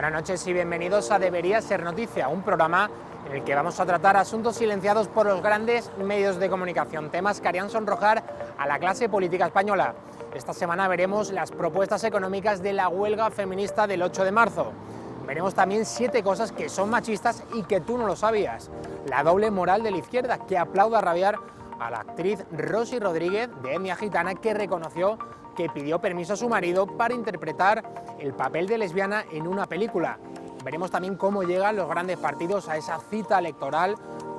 Buenas noches y bienvenidos a Debería Ser Noticia, un programa en el que vamos a tratar asuntos silenciados por los grandes medios de comunicación, temas que harían sonrojar a la clase política española. Esta semana veremos las propuestas económicas de la huelga feminista del 8 de marzo. Veremos también 7 cosas que son machistas y que tú no lo sabías. La doble moral de la izquierda, que aplaude a rabiar a la actriz Rosy Rodríguez, de etnia gitana, que reconoció que pidió permiso a su marido para interpretar el papel de lesbiana en una película. Veremos también cómo llegan los grandes partidos a esa cita electoral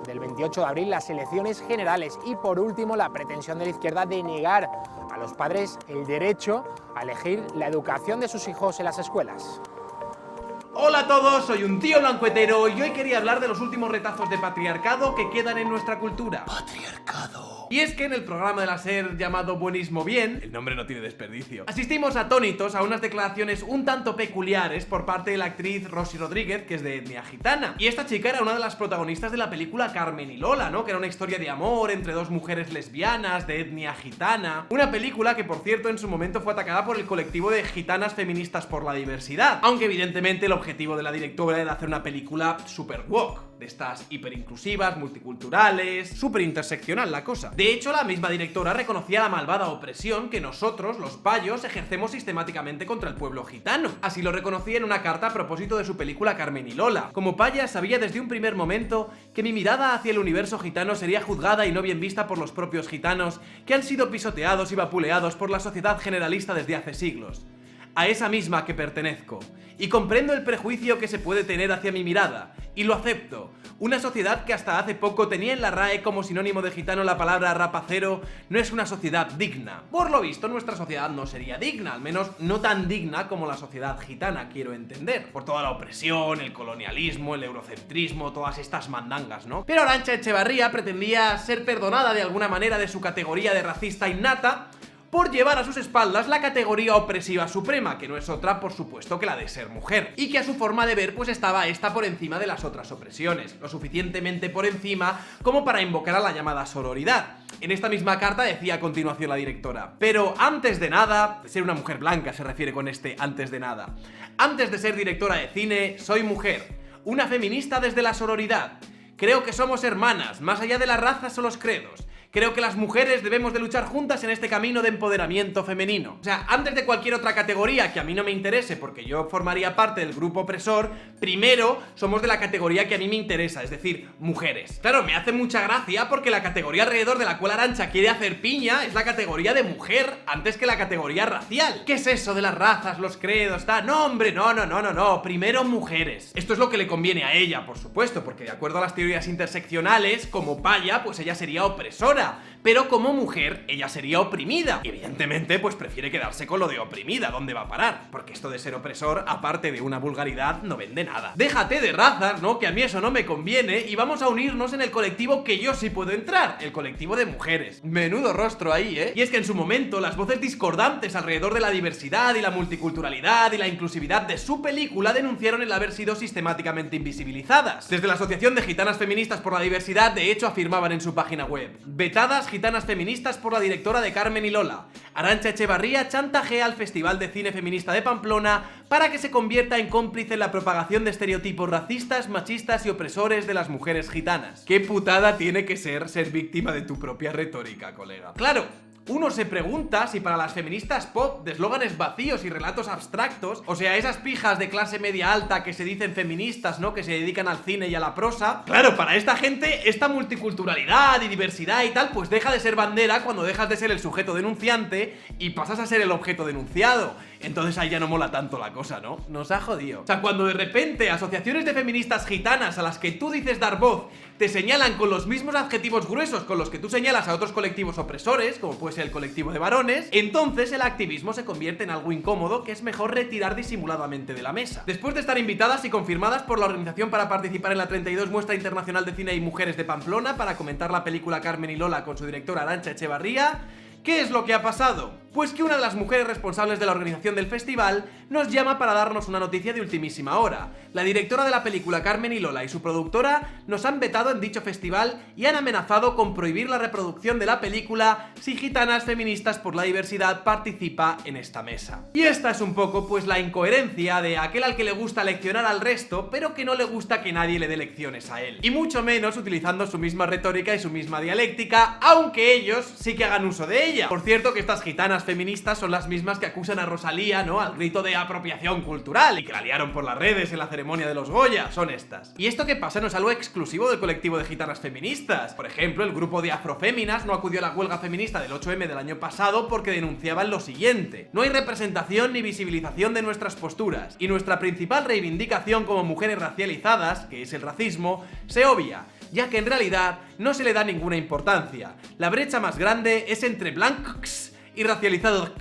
del 28 de abril, las elecciones generales, y por último la pretensión de la izquierda de negar a los padres el derecho a elegir la educación de sus hijos en las escuelas. Hola a todos, soy un tío blancuetero y hoy quería hablar de los últimos retazos de patriarcado que quedan en nuestra cultura. Patriarcado. Y es que en el programa de la SER llamado Buenismo Bien, el nombre no tiene desperdicio, asistimos atónitos a unas declaraciones un tanto peculiares por parte de la actriz Rosy Rodríguez, que es de etnia gitana. Y esta chica era una de las protagonistas de la película Carmen y Lola, ¿no? Que era una historia de amor entre dos mujeres lesbianas de etnia gitana. Una película que, por cierto, en su momento fue atacada por el colectivo de gitanas feministas por la diversidad, aunque evidentemente el objetivo de la directora era hacer una película super woke, de estas hiperinclusivas, multiculturales, súper interseccional la cosa. De hecho, la misma directora reconocía la malvada opresión que nosotros, los payos, ejercemos sistemáticamente contra el pueblo gitano. Así lo reconocía en una carta a propósito de su película Carmen y Lola. Como paya, sabía desde un primer momento que mi mirada hacia el universo gitano sería juzgada y no bien vista por los propios gitanos, que han sido pisoteados y vapuleados por la sociedad generalista desde hace siglos. A esa misma que pertenezco, y comprendo el prejuicio que se puede tener hacia mi mirada, y lo acepto. Una sociedad que hasta hace poco tenía en la RAE como sinónimo de gitano la palabra rapacero no es una sociedad digna. Por lo visto, nuestra sociedad no sería digna, al menos no tan digna como la sociedad gitana, quiero entender, por toda la opresión, el colonialismo, el eurocentrismo, todas estas mandangas, ¿no? Pero Arantxa Echevarría pretendía ser perdonada de alguna manera de su categoría de racista innata por llevar a sus espaldas la categoría opresiva suprema, que no es otra, por supuesto, que la de ser mujer, y que a su forma de ver pues estaba esta por encima de las otras opresiones, lo suficientemente por encima como para invocar a la llamada sororidad. En esta misma carta decía a continuación la directora: pero antes de nada, ser una mujer blanca se refiere con este antes de nada, antes de ser directora de cine, soy mujer, una feminista desde la sororidad. Creo que somos hermanas, más allá de las razas o los credos. Creo que las mujeres debemos de luchar juntas en este camino de empoderamiento femenino. O sea, antes de cualquier otra categoría que a mí no me interese, porque yo formaría parte del grupo opresor, primero somos de la categoría que a mí me interesa, es decir, mujeres. Claro, me hace mucha gracia porque la categoría alrededor de la cual Arantxa quiere hacer piña es la categoría de mujer antes que la categoría racial. ¿Qué es eso de las razas, los credos, tal? No, hombre, no, primero mujeres. Esto es lo que le conviene a ella, por supuesto, porque de acuerdo a las teorías interseccionales, como paya, pues ella sería opresora. Pero como mujer, ella sería oprimida. Y evidentemente, pues prefiere quedarse con lo de oprimida. ¿Dónde va a parar? Porque esto de ser opresor, aparte de una vulgaridad, no vende nada. Déjate de razas, ¿no? Que a mí eso no me conviene. Y vamos a unirnos en el colectivo que yo sí puedo entrar, el colectivo de mujeres. Menudo rostro ahí, ¿eh? Y es que en su momento, las voces discordantes alrededor de la diversidad y la multiculturalidad y la inclusividad de su película denunciaron el haber sido sistemáticamente invisibilizadas. Desde la Asociación de Gitanas Feministas por la Diversidad, de hecho, afirmaban en su página web: vetadas gitanas feministas por la directora de Carmen y Lola. Arantxa Echevarría chantajea al Festival de Cine Feminista de Pamplona para que se convierta en cómplice en la propagación de estereotipos racistas, machistas y opresores de las mujeres gitanas. Qué putada tiene que ser víctima de tu propia retórica, colega. Claro, uno se pregunta si para las feministas pop de eslóganes vacíos y relatos abstractos, o sea, esas pijas de clase media alta que se dicen feministas, ¿no? Que se dedican al cine y a la prosa, claro, para esta gente, esta multiculturalidad y diversidad y tal, pues deja de ser bandera cuando dejas de ser el sujeto denunciante y pasas a ser el objeto denunciado. Entonces ahí ya no mola tanto la cosa, ¿no? Nos ha jodido. O sea, cuando de repente asociaciones de feministas gitanas a las que tú dices dar voz te señalan con los mismos adjetivos gruesos con los que tú señalas a otros colectivos opresores, como puede ser el colectivo de varones, entonces el activismo se convierte en algo incómodo que es mejor retirar disimuladamente de la mesa. Después de estar invitadas y confirmadas por la organización para participar en la 32 Muestra Internacional de Cine y Mujeres de Pamplona para comentar la película Carmen y Lola con su directora Arantxa Echevarría, ¿qué es lo que ha pasado? Pues que una de las mujeres responsables de la organización del festival nos llama para darnos una noticia de ultimísima hora. La directora de la película, Carmen y Lola, y su productora nos han vetado en dicho festival y han amenazado con prohibir la reproducción de la película si Gitanas Feministas por la Diversidad participa en esta mesa. Y esta es un poco pues la incoherencia de aquel al que le gusta leccionar al resto, pero que no le gusta que nadie le dé lecciones a él. Y mucho menos utilizando su misma retórica y su misma dialéctica, aunque ellos sí que hagan uso de ella. Por cierto, que estas gitanas feministas son las mismas que acusan a Rosalía, ¿no?, al grito de apropiación cultural y que la liaron por las redes en la ceremonia de los Goya, son estas. Y esto que pasa no es algo exclusivo del colectivo de gitanas feministas. Por ejemplo, el grupo de Afroféminas no acudió a la huelga feminista del 8M del año pasado porque denunciaban lo siguiente: no hay representación ni visibilización de nuestras posturas, y nuestra principal reivindicación como mujeres racializadas, que es el racismo, se obvia, ya que en realidad no se le da ninguna importancia. La brecha más grande es entre blancos y racializados.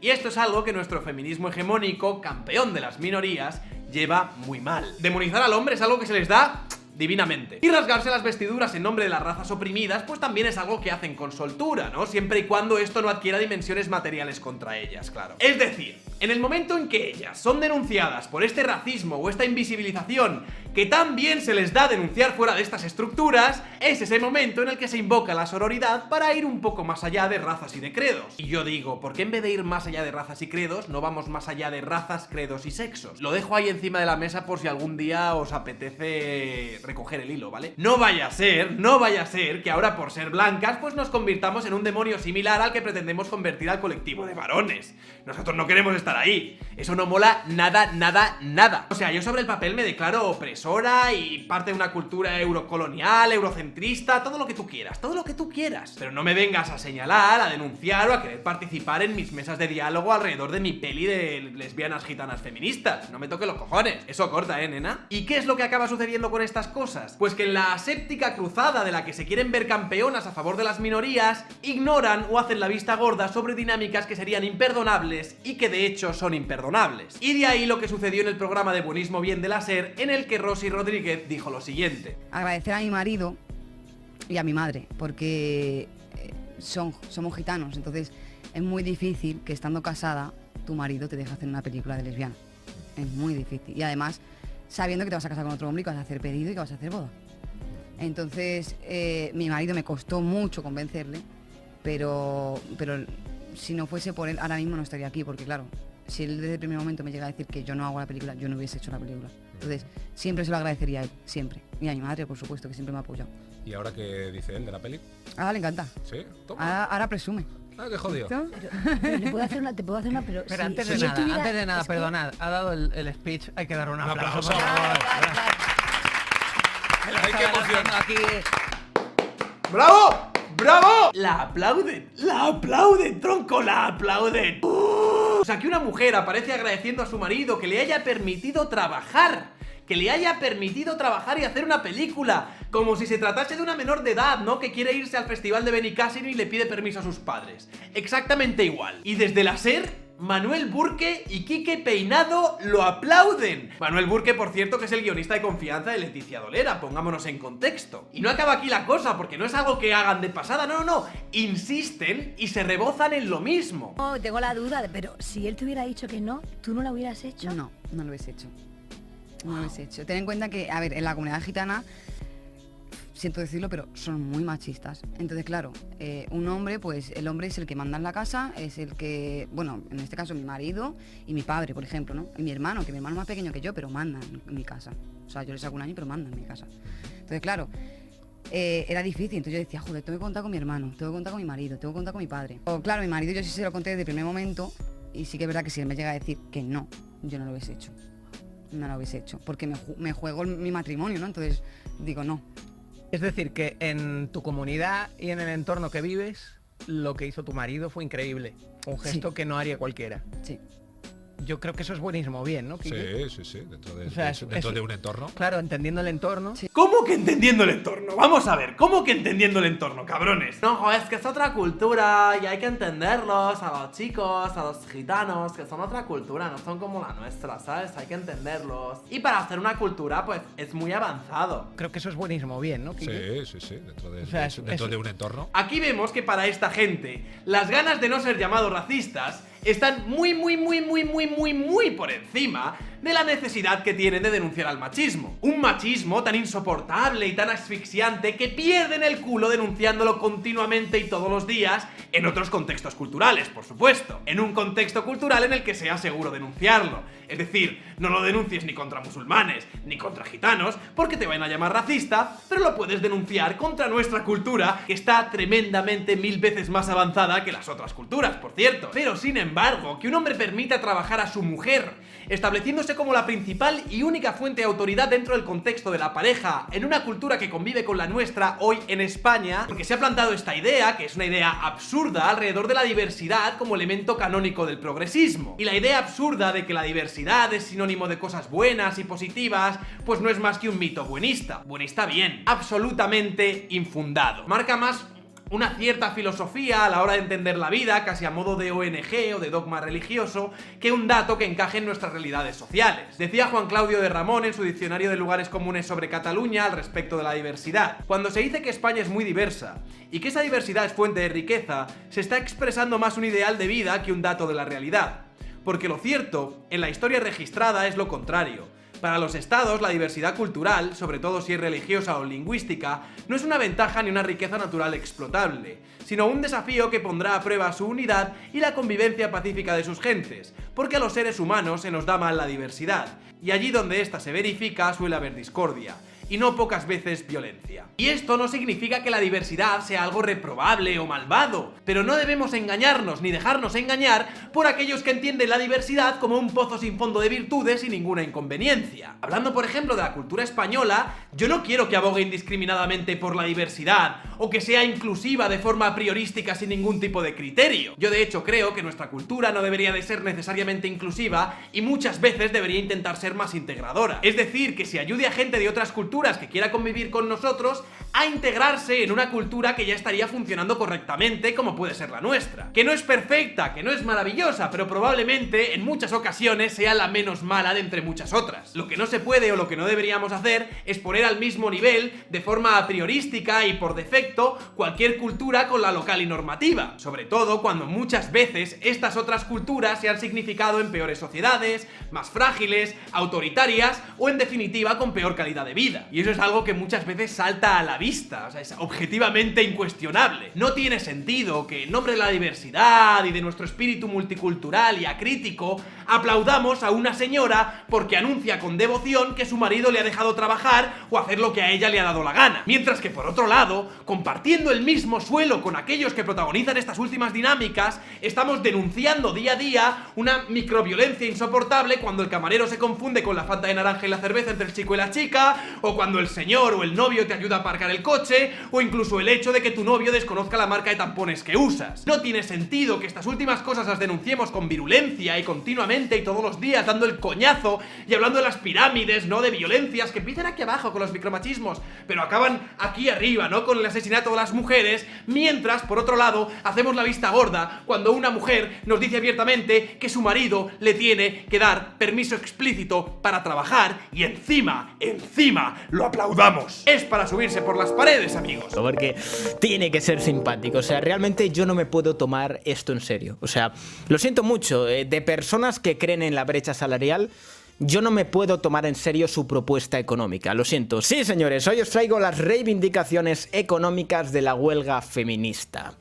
Y esto es algo que nuestro feminismo hegemónico, campeón de las minorías, lleva muy mal. Demonizar al hombre es algo que se les da divinamente. Y rasgarse las vestiduras en nombre de las razas oprimidas, pues también es algo que hacen con soltura, ¿no? Siempre y cuando esto no adquiera dimensiones materiales contra ellas, claro. Es decir, en el momento en que ellas son denunciadas por este racismo o esta invisibilización que tan bien se les da denunciar fuera de estas estructuras, es ese momento en el que se invoca la sororidad para ir un poco más allá de razas y de credos. Y yo digo, ¿por qué en vez de ir más allá de razas y credos, no vamos más allá de razas, credos y sexos? Lo dejo ahí encima de la mesa por si algún día os apetece recoger el hilo, ¿vale? No vaya a ser que ahora por ser blancas pues nos convirtamos en un demonio similar al que pretendemos convertir al colectivo de varones. Nosotros no queremos estar ahí. Eso no mola nada, nada, nada. O sea, yo sobre el papel me declaro opresora y parte de una cultura eurocolonial, eurocentrista, todo lo que tú quieras, todo lo que tú quieras. Pero no me vengas a señalar, a denunciar o a querer participar en mis mesas de diálogo alrededor de mi peli de lesbianas gitanas feministas. No me toque los cojones. Eso corta, nena? ¿Y qué es lo que acaba sucediendo con estas cosas? Pues que en la aséptica cruzada de la que se quieren ver campeonas a favor de las minorías, ignoran o hacen la vista gorda sobre dinámicas que serían imperdonables y que de hecho son imperdonables. Y de ahí lo que sucedió en el programa de Buenismo Bien de la SER, en el que Rosy Rodríguez dijo lo siguiente: agradecer a mi marido y a mi madre, porque somos gitanos, entonces es muy difícil que estando casada tu marido te deje hacer una película de lesbiana. Es muy difícil. Y además sabiendo que te vas a casar con otro hombre y que vas a hacer pedido y que vas a hacer boda. Entonces mi marido me costó mucho convencerle, pero si no fuese por él ahora mismo no estaría aquí, porque claro, si él desde el primer momento me llega a decir que yo no hago la película, yo no hubiese hecho la película. Entonces siempre se lo agradecería a él, siempre. Y a mi madre, por supuesto, que siempre me ha apoyado. ¿Y ahora qué dice él de la peli? Ahora le encanta. Sí, toma. Ahora presume. Ah, qué jodido. Pero te puedo hacer una, pero Pero si, antes si de yo nada, tuviera- antes de nada, es que- perdonad, ha dado el speech, hay que dar un aplauso. aplauso. Por favor. ¡Ay, qué emoción! Aquí, ¡Bravo! ¡Bravo! La aplauden, tronco, la aplauden. O sea, que una mujer aparece agradeciendo a su marido que le haya permitido trabajar. Que le haya permitido trabajar y hacer una película. Como si se tratase de una menor de edad, ¿no? Que quiere irse al festival de Benicàssim y le pide permiso a sus padres. Exactamente igual. Y desde la SER, Manuel Burque y Quique Peinado lo aplauden. Manuel Burque, por cierto, que es el guionista de confianza de Leticia Dolera, pongámonos en contexto. Y no acaba aquí la cosa, porque no es algo que hagan de pasada, no. Insisten y se rebozan en lo mismo. No, tengo la duda, pero si él te hubiera dicho que no, ¿tú no la hubieras hecho? No lo hubiese hecho. No lo hubiese hecho. Ten en cuenta que, a ver, en la comunidad gitana, siento decirlo, pero son muy machistas. Entonces, claro, un hombre, pues el hombre es el que manda en la casa, es el que, bueno, en este caso mi marido y mi padre, por ejemplo, ¿no? Y mi hermano, que mi hermano es más pequeño que yo, pero manda en mi casa. O sea, yo le saco un año, pero manda en mi casa. Entonces, claro, era difícil. Entonces yo decía, joder, tengo que contar con mi hermano, tengo que contar con mi marido, tengo que contar con mi padre. O, claro, mi marido yo sí se lo conté desde el primer momento, y sí que es verdad que si él me llega a decir que no, yo no lo hubiese hecho. No lo hubiese hecho, porque me juego mi matrimonio, ¿no? Entonces digo no. es decir, que en tu comunidad y en el entorno que vives, lo que hizo tu marido fue increíble. Un gesto que no haría cualquiera. Sí. yo creo que eso es buenísimo bien, ¿no, Quique? Sí. Dentro de, O sea, dentro de un entorno. Claro, entendiendo el entorno. Sí. ¿Cómo que entendiendo el entorno? Vamos a ver, ¿cómo que entendiendo el entorno, cabrones? No, es que es otra cultura y hay que entenderlos, a los chicos, a los gitanos, que son otra cultura, no son como la nuestra, ¿sabes? Hay que entenderlos. Y para hacer una cultura, pues, es muy avanzado. Creo que eso es buenísimo bien, ¿no, Quique? Sí. Dentro de, O sea, dentro de un entorno. Aquí vemos que para esta gente, las ganas de no ser llamados racistas están muy por encima de la necesidad que tienen de denunciar al machismo. Un machismo tan insoportable y tan asfixiante que pierden el culo denunciándolo continuamente y todos los días en otros contextos culturales, por supuesto. En un contexto cultural en el que sea seguro denunciarlo. Es decir, no lo denuncies ni contra musulmanes, ni contra gitanos, porque te van a llamar racista, pero lo puedes denunciar contra nuestra cultura, que está tremendamente 1000 veces más avanzada que las otras culturas, por cierto. Pero sin embargo, que un hombre permita trabajar a su mujer, estableciéndose como la principal y única fuente de autoridad dentro del contexto de la pareja, en una cultura que convive con la nuestra hoy en España, porque se ha plantado esta idea, que es una idea absurda, alrededor de la diversidad como elemento canónico del progresismo. Y la idea absurda de que la diversidad es sinónimo de cosas buenas y positivas, pues no es más que un mito buenista. Buenista bien, absolutamente infundado. Marca más una cierta filosofía a la hora de entender la vida, casi a modo de ONG o de dogma religioso, que un dato que encaje en nuestras realidades sociales. Decía Juan Claudio de Ramón en su diccionario de lugares comunes sobre Cataluña al respecto de la diversidad: cuando se dice que España es muy diversa y que esa diversidad es fuente de riqueza, se está expresando más un ideal de vida que un dato de la realidad. Porque lo cierto, en la historia registrada, es lo contrario. Para los estados, la diversidad cultural, sobre todo si es religiosa o lingüística, no es una ventaja ni una riqueza natural explotable, sino un desafío que pondrá a prueba su unidad y la convivencia pacífica de sus gentes, porque a los seres humanos se nos da mal la diversidad, y allí donde ésta se verifica suele haber discordia, y no pocas veces violencia. Y esto no significa que la diversidad sea algo reprobable o malvado, pero no debemos engañarnos ni dejarnos engañar por aquellos que entienden la diversidad como un pozo sin fondo de virtudes y ninguna inconveniencia. Hablando por ejemplo de la cultura española, yo no quiero que abogue indiscriminadamente por la diversidad o que sea inclusiva de forma priorística sin ningún tipo de criterio. Yo de hecho creo que nuestra cultura no debería de ser necesariamente inclusiva y muchas veces debería intentar ser más integradora. Es decir, que si ayude a gente de otras culturas que quiera convivir con nosotros a integrarse en una cultura que ya estaría funcionando correctamente, como puede ser la nuestra. Que no es perfecta, que no es maravillosa, pero probablemente en muchas ocasiones sea la menos mala de entre muchas otras. Lo que no se puede o lo que no deberíamos hacer es poner al mismo nivel, de forma a priorística y por defecto, cualquier cultura con la local y normativa. Sobre todo cuando muchas veces estas otras culturas se han significado en peores sociedades, más frágiles, autoritarias o en definitiva con peor calidad de vida. Y eso es algo que muchas veces salta a la vista, o sea, es objetivamente incuestionable. No tiene sentido que en nombre de la diversidad y de nuestro espíritu multicultural y acrítico aplaudamos a una señora porque anuncia con devoción que su marido le ha dejado trabajar o hacer lo que a ella le ha dado la gana. Mientras que por otro lado, compartiendo el mismo suelo con aquellos que protagonizan estas últimas dinámicas, estamos denunciando día a día una microviolencia insoportable cuando el camarero se confunde con la fanta de naranja y la cerveza entre el chico y la chica, o cuando el señor o el novio te ayuda a aparcar el coche, o incluso el hecho de que tu novio desconozca la marca de tampones que usas. No tiene sentido que estas últimas cosas las denunciemos con virulencia y continuamente y todos los días dando el coñazo y hablando de las pirámides, ¿no? De violencias que empiezan aquí abajo con los micromachismos, pero acaban aquí arriba, ¿no? Con el asesinato de las mujeres, mientras, por otro lado, hacemos la vista gorda cuando una mujer nos dice abiertamente que su marido le tiene que dar permiso explícito para trabajar y encima lo aplaudamos. Es para subirse por las paredes, amigos. Porque tiene que ser simpático. O sea, realmente yo no me puedo tomar esto en serio. O sea, lo siento mucho. De personas que creen en la brecha salarial, yo no me puedo tomar en serio su propuesta económica. Lo siento. Sí, señores, hoy os traigo las reivindicaciones económicas de la huelga feminista.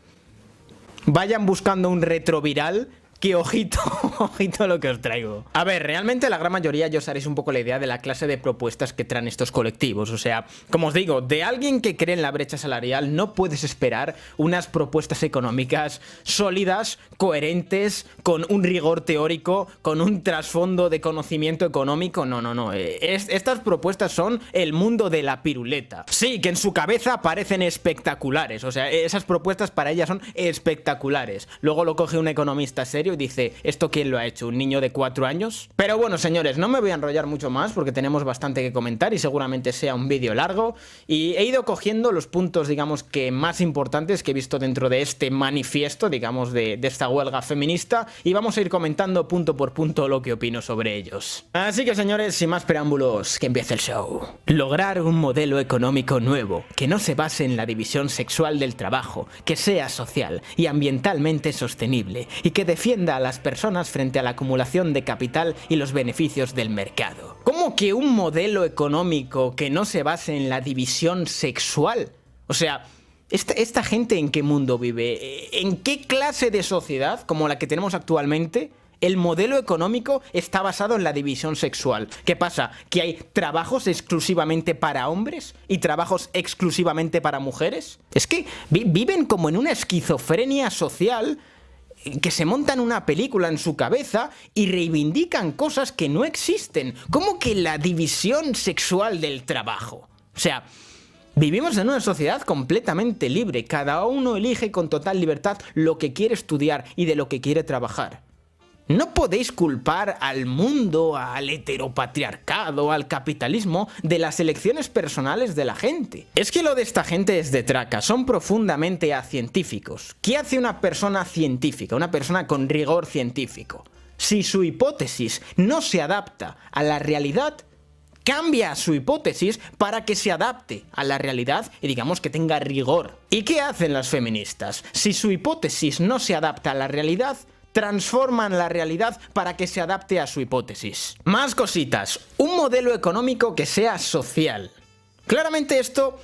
Vayan buscando un retroviral, que ojito, ojito lo que os traigo. A ver, realmente la gran mayoría ya os haréis un poco la idea de la clase de propuestas que traen estos colectivos. O sea, como os digo, de alguien que cree en la brecha salarial no puedes esperar unas propuestas económicas sólidas, coherentes, con un rigor teórico, con un trasfondo de conocimiento económico. No. Estas propuestas son el mundo de la piruleta. Sí, que en su cabeza parecen espectaculares. O sea, esas propuestas para ellas son espectaculares. Luego lo coge un economista serio serio y dice, ¿esto quién lo ha hecho? ¿Un niño de 4 años? Pero bueno, señores, no me voy a enrollar mucho más porque tenemos bastante que comentar y seguramente sea un vídeo largo, y he ido cogiendo los puntos, digamos, que más importantes que he visto dentro de este manifiesto, digamos, de esta huelga feminista, y vamos a ir comentando punto por punto lo que opino sobre ellos. Así que, señores, sin más preámbulos, que empiece el show. Lograr un modelo económico nuevo que no se base en la división sexual del trabajo, que sea social y ambientalmente sostenible y que defienda a las personas frente a la acumulación de capital y los beneficios del mercado. ¿Cómo que un modelo económico que no se base en la división sexual? O sea, ¿esta gente en qué mundo vive? ¿En qué clase de sociedad, como la que tenemos actualmente, el modelo económico está basado en la división sexual? ¿Qué pasa? ¿Que hay trabajos exclusivamente para hombres y trabajos exclusivamente para mujeres? Es que viven como en una esquizofrenia social, que se montan una película en su cabeza y reivindican cosas que no existen. ¿Cómo que la división sexual del trabajo? O sea, vivimos en una sociedad completamente libre. Cada uno elige con total libertad lo que quiere estudiar y de lo que quiere trabajar. No podéis culpar al mundo, al heteropatriarcado, al capitalismo de las elecciones personales de la gente. Es que lo de esta gente es de traca, son profundamente acientíficos. ¿Qué hace una persona científica, una persona con rigor científico? Si su hipótesis no se adapta a la realidad, cambia su hipótesis para que se adapte a la realidad y digamos que tenga rigor. ¿Y qué hacen las feministas? Si su hipótesis no se adapta a la realidad, transforman la realidad para que se adapte a su hipótesis. Más cositas. Un modelo económico que sea social. Claramente esto,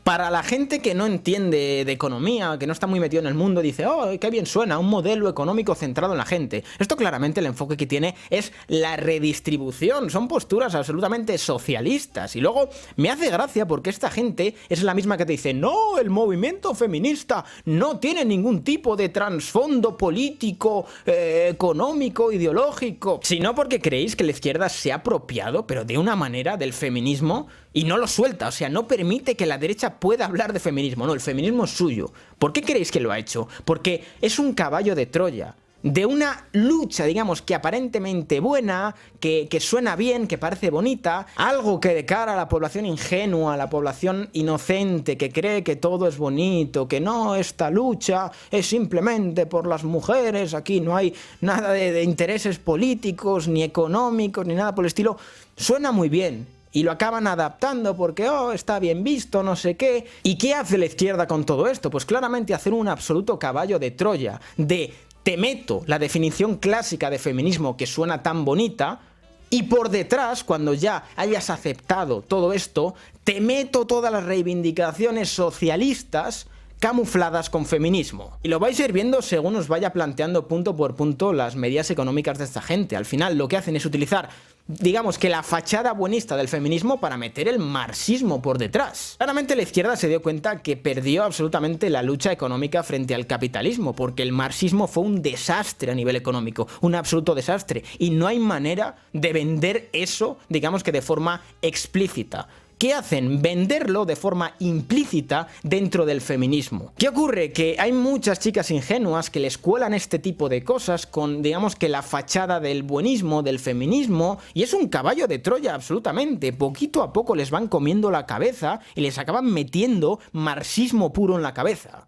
para la gente que no entiende de economía, que no está muy metido en el mundo, dice, oh, qué bien suena, un modelo económico centrado en la gente. Esto claramente el enfoque que tiene es la redistribución, son posturas absolutamente socialistas. Y luego me hace gracia porque esta gente es la misma que te dice, no, el movimiento feminista no tiene ningún tipo de trasfondo político, económico, ideológico, sino porque creéis que la izquierda se ha apropiado, pero de una manera, del feminismo, y no lo suelta, o sea, no permite que la derecha pueda hablar de feminismo. No, el feminismo es suyo. ¿Por qué creéis que lo ha hecho? Porque es un caballo de Troya, de una lucha, digamos, que aparentemente buena, que suena bien, que parece bonita, algo que de cara a la población ingenua, a la población inocente, que cree que todo es bonito, que no, esta lucha es simplemente por las mujeres, aquí no hay nada de intereses políticos, ni económicos, ni nada por el estilo, suena muy bien. Y lo acaban adaptando porque, oh, está bien visto, no sé qué. ¿Y qué hace la izquierda con todo esto? Pues claramente hacer un absoluto caballo de Troya, de te meto la definición clásica de feminismo que suena tan bonita, y por detrás, cuando ya hayas aceptado todo esto, te meto todas las reivindicaciones socialistas camufladas con feminismo. Y lo vais a ir viendo según os vaya planteando punto por punto las medidas económicas de esta gente. Al final lo que hacen es utilizar, digamos que la fachada buenista del feminismo para meter el marxismo por detrás. Claramente la izquierda se dio cuenta que perdió absolutamente la lucha económica frente al capitalismo, porque el marxismo fue un desastre a nivel económico, un absoluto desastre, y no hay manera de vender eso, digamos que de forma explícita. ¿Qué hacen? Venderlo de forma implícita dentro del feminismo. ¿Qué ocurre? Que hay muchas chicas ingenuas que les cuelan este tipo de cosas con, digamos que la fachada del buenismo, del feminismo, y es un caballo de Troya absolutamente. Poquito a poco les van comiendo la cabeza y les acaban metiendo marxismo puro en la cabeza.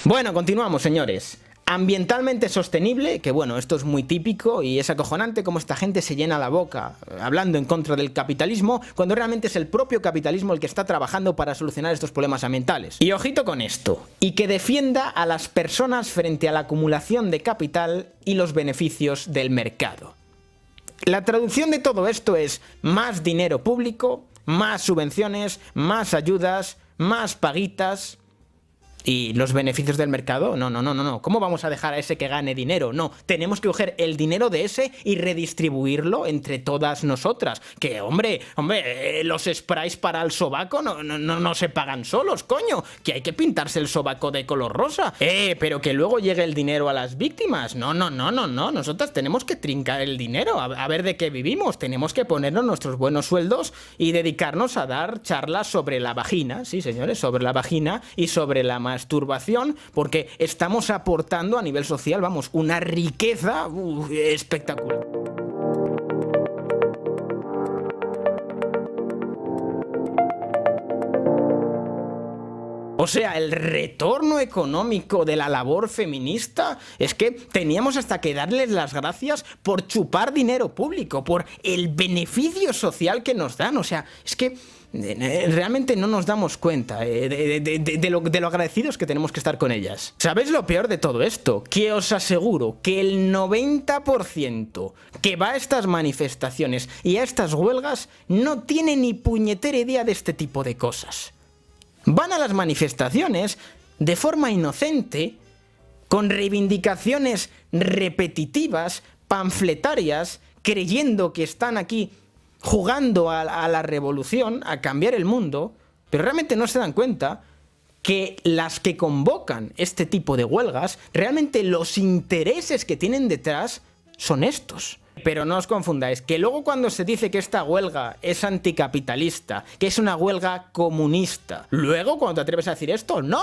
Bueno, continuamos, señores. Ambientalmente sostenible, que bueno, esto es muy típico y es acojonante cómo esta gente se llena la boca hablando en contra del capitalismo, cuando realmente es el propio capitalismo el que está trabajando para solucionar estos problemas ambientales. Y ojito con esto, y que defienda a las personas frente a la acumulación de capital y los beneficios del mercado. La traducción de todo esto es más dinero público, más subvenciones, más ayudas, más paguitas. ¿Y los beneficios del mercado? No, no, no, no, no. ¿Cómo vamos a dejar a ese que gane dinero? No, tenemos que coger el dinero de ese y redistribuirlo entre todas nosotras. Que, hombre, los sprays para el sobaco no se pagan solos, coño. Que hay que pintarse el sobaco de color rosa. Pero que luego llegue el dinero a las víctimas. No, no, no, no, no. Nosotras tenemos que trincar el dinero. A ver de qué vivimos. Tenemos que ponernos nuestros buenos sueldos y dedicarnos a dar charlas sobre la vagina. Sí, señores, sobre la vagina y sobre la masturbación, porque estamos aportando a nivel social, vamos, una riqueza espectacular. O sea, el retorno económico de la labor feminista es que teníamos hasta que darles las gracias por chupar dinero público, por el beneficio social que nos dan. O sea, es que realmente no nos damos cuenta de lo agradecidos que tenemos que estar con ellas. ¿Sabéis lo peor de todo esto? Que os aseguro que el 90% que va a estas manifestaciones y a estas huelgas no tiene ni puñetera idea de este tipo de cosas. Van a las manifestaciones de forma inocente, con reivindicaciones repetitivas, panfletarias, creyendo que están aquí jugando a la revolución, a cambiar el mundo, pero realmente no se dan cuenta que las que convocan este tipo de huelgas, realmente los intereses que tienen detrás son estos. Pero no os confundáis, que luego cuando se dice que esta huelga es anticapitalista, que es una huelga comunista, luego cuando te atreves a decir esto, no,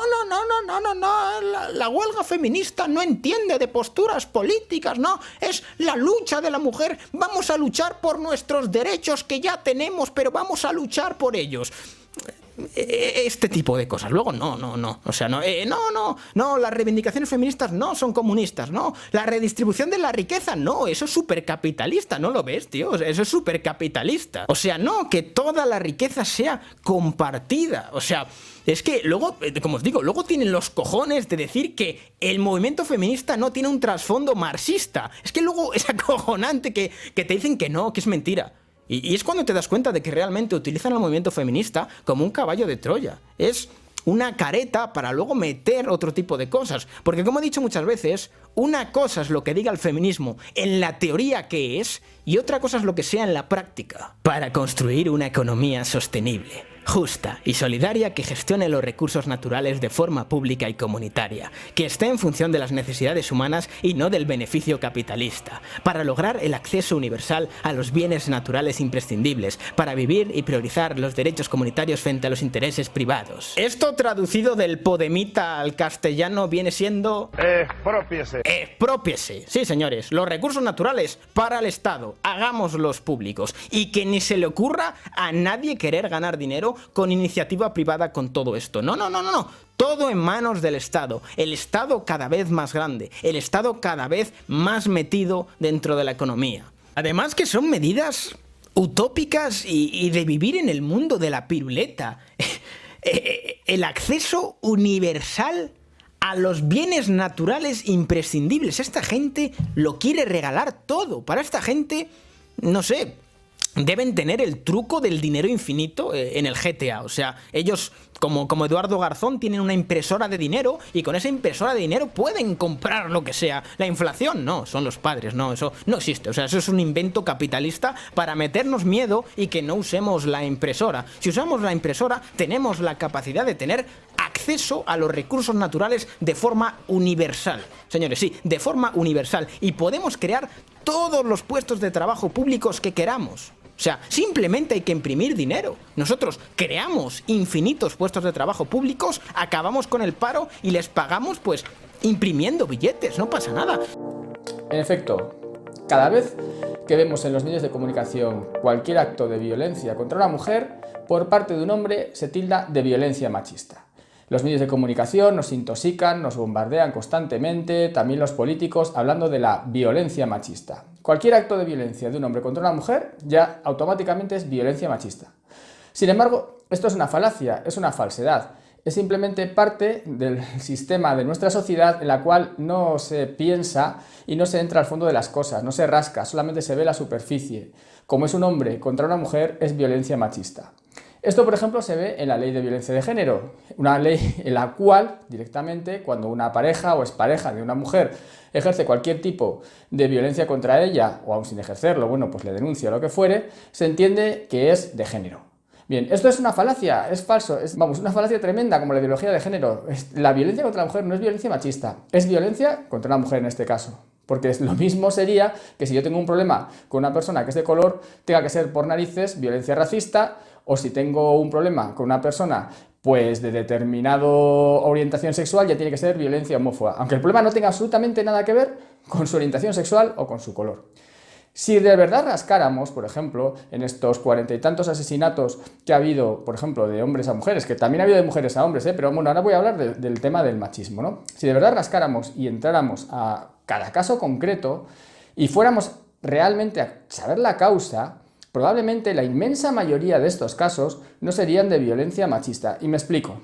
la huelga feminista no entiende de posturas políticas, no, es la lucha de la mujer, vamos a luchar por nuestros derechos que ya tenemos, pero vamos a luchar por ellos. Este tipo de cosas. Luego no. O sea, no, las reivindicaciones feministas no son comunistas, no. La redistribución de la riqueza, no, eso es supercapitalista, ¿no lo ves, tío? O sea, eso es supercapitalista. O sea, no, que toda la riqueza sea compartida. O sea, es que luego, como os digo, luego tienen los cojones de decir que el movimiento feminista no tiene un trasfondo marxista. Es que luego es acojonante que te dicen que no, que es mentira. Y es cuando te das cuenta de que realmente utilizan el movimiento feminista como un caballo de Troya. Es una careta para luego meter otro tipo de cosas. Porque como he dicho muchas veces, una cosa es lo que diga el feminismo en la teoría que es, y otra cosa es lo que sea en la práctica. Para construir una economía sostenible, justa y solidaria que gestione los recursos naturales de forma pública y comunitaria, que esté en función de las necesidades humanas y no del beneficio capitalista, para lograr el acceso universal a los bienes naturales imprescindibles, para vivir y priorizar los derechos comunitarios frente a los intereses privados. Esto traducido del podemita al castellano viene siendo... Expropiese. Expropiese. Sí, señores, los recursos naturales para el Estado, hagámoslos públicos y que ni se le ocurra a nadie querer ganar dinero con iniciativa privada con todo esto. No. Todo en manos del Estado. El Estado cada vez más grande. El Estado cada vez más metido dentro de la economía. Además que son medidas utópicas y de vivir en el mundo de la piruleta. El acceso universal a los bienes naturales imprescindibles. Esta gente lo quiere regalar todo. Para esta gente, no sé... deben tener el truco del dinero infinito en el GTA. O sea, ellos, como Eduardo Garzón, tienen una impresora de dinero y con esa impresora de dinero pueden comprar lo que sea. La inflación, no, son los padres, no, eso no existe. O sea, eso es un invento capitalista para meternos miedo y que no usemos la impresora. Si usamos la impresora, tenemos la capacidad de tener acceso a los recursos naturales de forma universal. Señores, sí, de forma universal. Y podemos crear todos los puestos de trabajo públicos que queramos. O sea, simplemente hay que imprimir dinero. Nosotros creamos infinitos puestos de trabajo públicos, acabamos con el paro y les pagamos, pues, imprimiendo billetes, no pasa nada. En efecto, cada vez que vemos en los medios de comunicación cualquier acto de violencia contra una mujer, por parte de un hombre se tilda de violencia machista. Los medios de comunicación nos intoxican, nos bombardean constantemente, también los políticos, hablando de la violencia machista. Cualquier acto de violencia de un hombre contra una mujer ya automáticamente es violencia machista. Sin embargo, esto es una falacia, es una falsedad. Es simplemente parte del sistema de nuestra sociedad en la cual no se piensa y no se entra al fondo de las cosas, no se rasca, solamente se ve la superficie. Como es un hombre contra una mujer, es violencia machista. Esto, por ejemplo, se ve en la Ley de Violencia de Género, una ley en la cual directamente cuando una pareja o expareja de una mujer ejerce cualquier tipo de violencia contra ella, o aun sin ejercerlo, bueno, pues le denuncia o lo que fuere, se entiende que es de género. Bien, esto es una falacia, es falso, es una falacia tremenda como la ideología de género. La violencia contra la mujer no es violencia machista, es violencia contra la mujer en este caso. Porque lo mismo sería que si yo tengo un problema con una persona que es de color, tenga que ser por narices violencia racista, o si tengo un problema con una persona pues de determinada orientación sexual, ya tiene que ser violencia homófoba, aunque el problema no tenga absolutamente nada que ver con su orientación sexual o con su color. Si de verdad rascáramos, por ejemplo, en estos 40 y tantos asesinatos que ha habido, por ejemplo, de hombres a mujeres, que también ha habido de mujeres a hombres, pero bueno, ahora voy a hablar del tema del machismo, ¿no? Si de verdad rascáramos y entráramos a cada caso concreto y fuéramos realmente a saber la causa, probablemente la inmensa mayoría de estos casos no serían de violencia machista. Y me explico.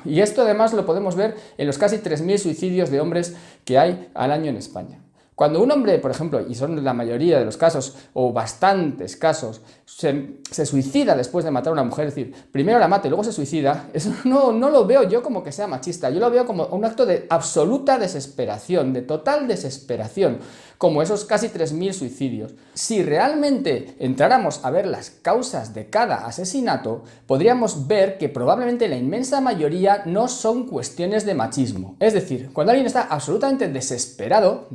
Y esto además lo podemos ver en los casi 3.000 suicidios de hombres que hay al año en España. Cuando un hombre, por ejemplo, y son la mayoría de los casos, o bastantes casos, se suicida después de matar a una mujer, es decir, primero la mata y luego se suicida, eso no lo veo yo como que sea machista, yo lo veo como un acto de absoluta desesperación, de total desesperación, como esos casi 3.000 suicidios. Si realmente entráramos a ver las causas de cada asesinato, podríamos ver que probablemente la inmensa mayoría no son cuestiones de machismo. Es decir, cuando alguien está absolutamente desesperado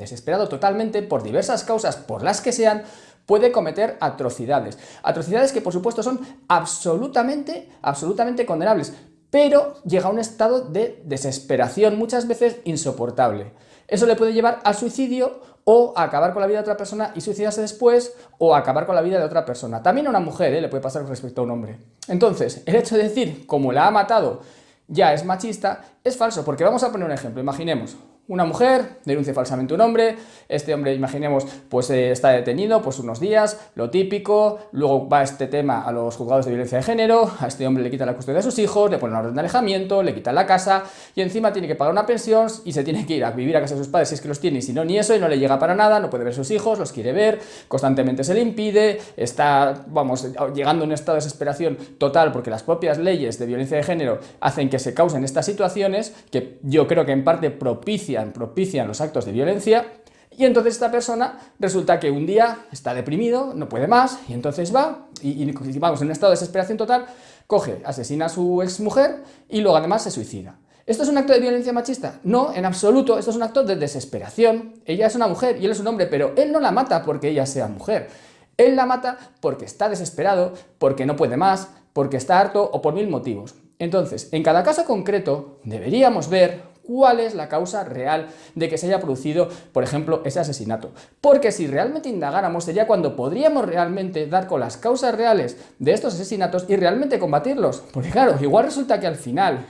totalmente por diversas causas, por las que sean, puede cometer atrocidades. Atrocidades que por supuesto son absolutamente condenables, pero llega a un estado de desesperación muchas veces insoportable. Eso le puede llevar al suicidio o a acabar con la vida de otra persona y suicidarse después, o a acabar con la vida de otra persona. También a una mujer le puede pasar respecto a un hombre. Entonces, el hecho de decir, como la ha matado, ya es machista, es falso, porque vamos a poner un ejemplo. Imaginemos, una mujer denuncia falsamente a un hombre, este hombre, imaginemos, pues está detenido pues unos días, lo típico, luego va este tema a los juzgados de violencia de género, a este hombre le quitan la custodia de sus hijos, le ponen una orden de alejamiento, le quitan la casa y encima tiene que pagar una pensión y se tiene que ir a vivir a casa de sus padres si es que los tiene, y si no, ni eso, y no le llega para nada, no puede ver a sus hijos, los quiere ver, constantemente se le impide, está, llegando a un estado de desesperación total porque las propias leyes de violencia de género hacen que se causen estas situaciones que yo creo que en parte propician los actos de violencia, y entonces esta persona resulta que un día está deprimido, no puede más, y entonces va, y vamos, en un estado de desesperación total, coge, asesina a su exmujer y luego además se suicida. ¿Esto es un acto de violencia machista? No, en absoluto, esto es un acto de desesperación. Ella es una mujer y él es un hombre, pero él no la mata porque ella sea mujer. Él la mata porque está desesperado, porque no puede más, porque está harto o por 1000 motivos. Entonces, en cada caso concreto deberíamos ver cuál es la causa real de que se haya producido, por ejemplo, ese asesinato. Porque si realmente indagáramos sería cuando podríamos realmente dar con las causas reales de estos asesinatos y realmente combatirlos. Porque claro, igual resulta que al final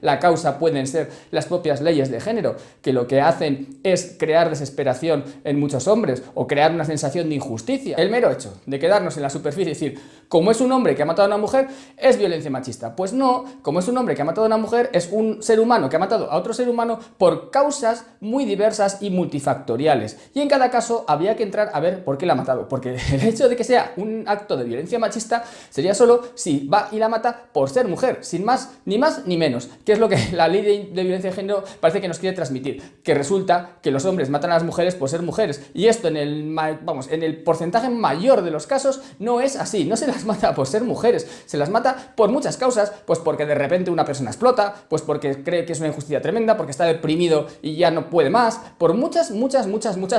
la causa pueden ser las propias leyes de género, que lo que hacen es crear desesperación en muchos hombres o crear una sensación de injusticia. El mero hecho de quedarnos en la superficie y decir, como es un hombre que ha matado a una mujer, es violencia machista. Pues no, como es un hombre que ha matado a una mujer, es un ser humano que ha matado a otro ser humano por causas muy diversas y multifactoriales. Y en cada caso habría que entrar a ver por qué la ha matado. Porque el hecho de que sea un acto de violencia machista sería solo si va y la mata por ser mujer, sin más ni menos. Que es lo que la ley de violencia de género parece que nos quiere transmitir. Que resulta que los hombres matan a las mujeres por ser mujeres. Y esto en el porcentaje mayor de los casos no es así. No se las mata por ser mujeres, se las mata por muchas causas, pues porque de repente una persona explota, pues porque cree que es una injusticia tremenda, porque está deprimido y ya no puede más, por muchas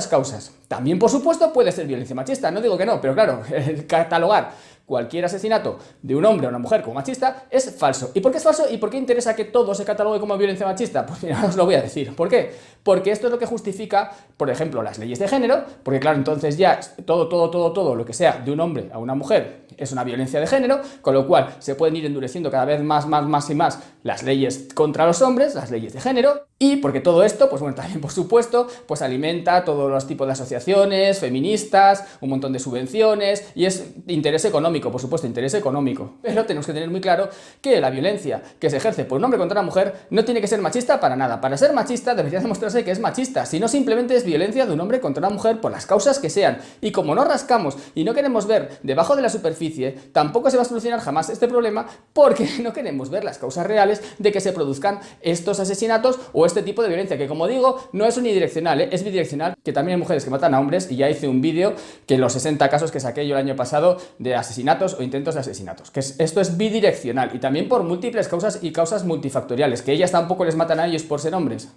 causas. También, por supuesto, puede ser violencia machista, no digo que no, pero claro, el catalogar cualquier asesinato de un hombre o una mujer como machista es falso. ¿Y por qué es falso? ¿Y por qué interesa que todo se catalogue como violencia machista? Pues mira, os lo voy a decir. ¿Por qué? Porque esto es lo que justifica, por ejemplo, las leyes de género, porque claro, entonces ya todo lo que sea de un hombre a una mujer es una violencia de género, con lo cual se pueden ir endureciendo cada vez más las leyes contra los hombres, las leyes de género, y porque todo esto, pues bueno, también por supuesto, pues alimenta todos los tipos de asociaciones feministas, un montón de subvenciones, y es interés económico. económico, por supuesto, interés económico. Pero tenemos que tener muy claro que la violencia que se ejerce por un hombre contra una mujer no tiene que ser machista para nada. Para ser machista debería demostrarse que es machista, si no simplemente es violencia de un hombre contra una mujer por las causas que sean. Y como no rascamos y no queremos ver debajo de la superficie, tampoco se va a solucionar jamás este problema, porque no queremos ver las causas reales de que se produzcan estos asesinatos o este tipo de violencia, que como digo, no es unidireccional, es bidireccional, que también hay mujeres que matan a hombres, y ya hice un vídeo que los 60 casos que saqué yo el año pasado de asesinatos o intentos de asesinatos, esto es bidireccional, y también por múltiples causas y causas multifactoriales, que ellas tampoco les matan a ellos por ser hombres.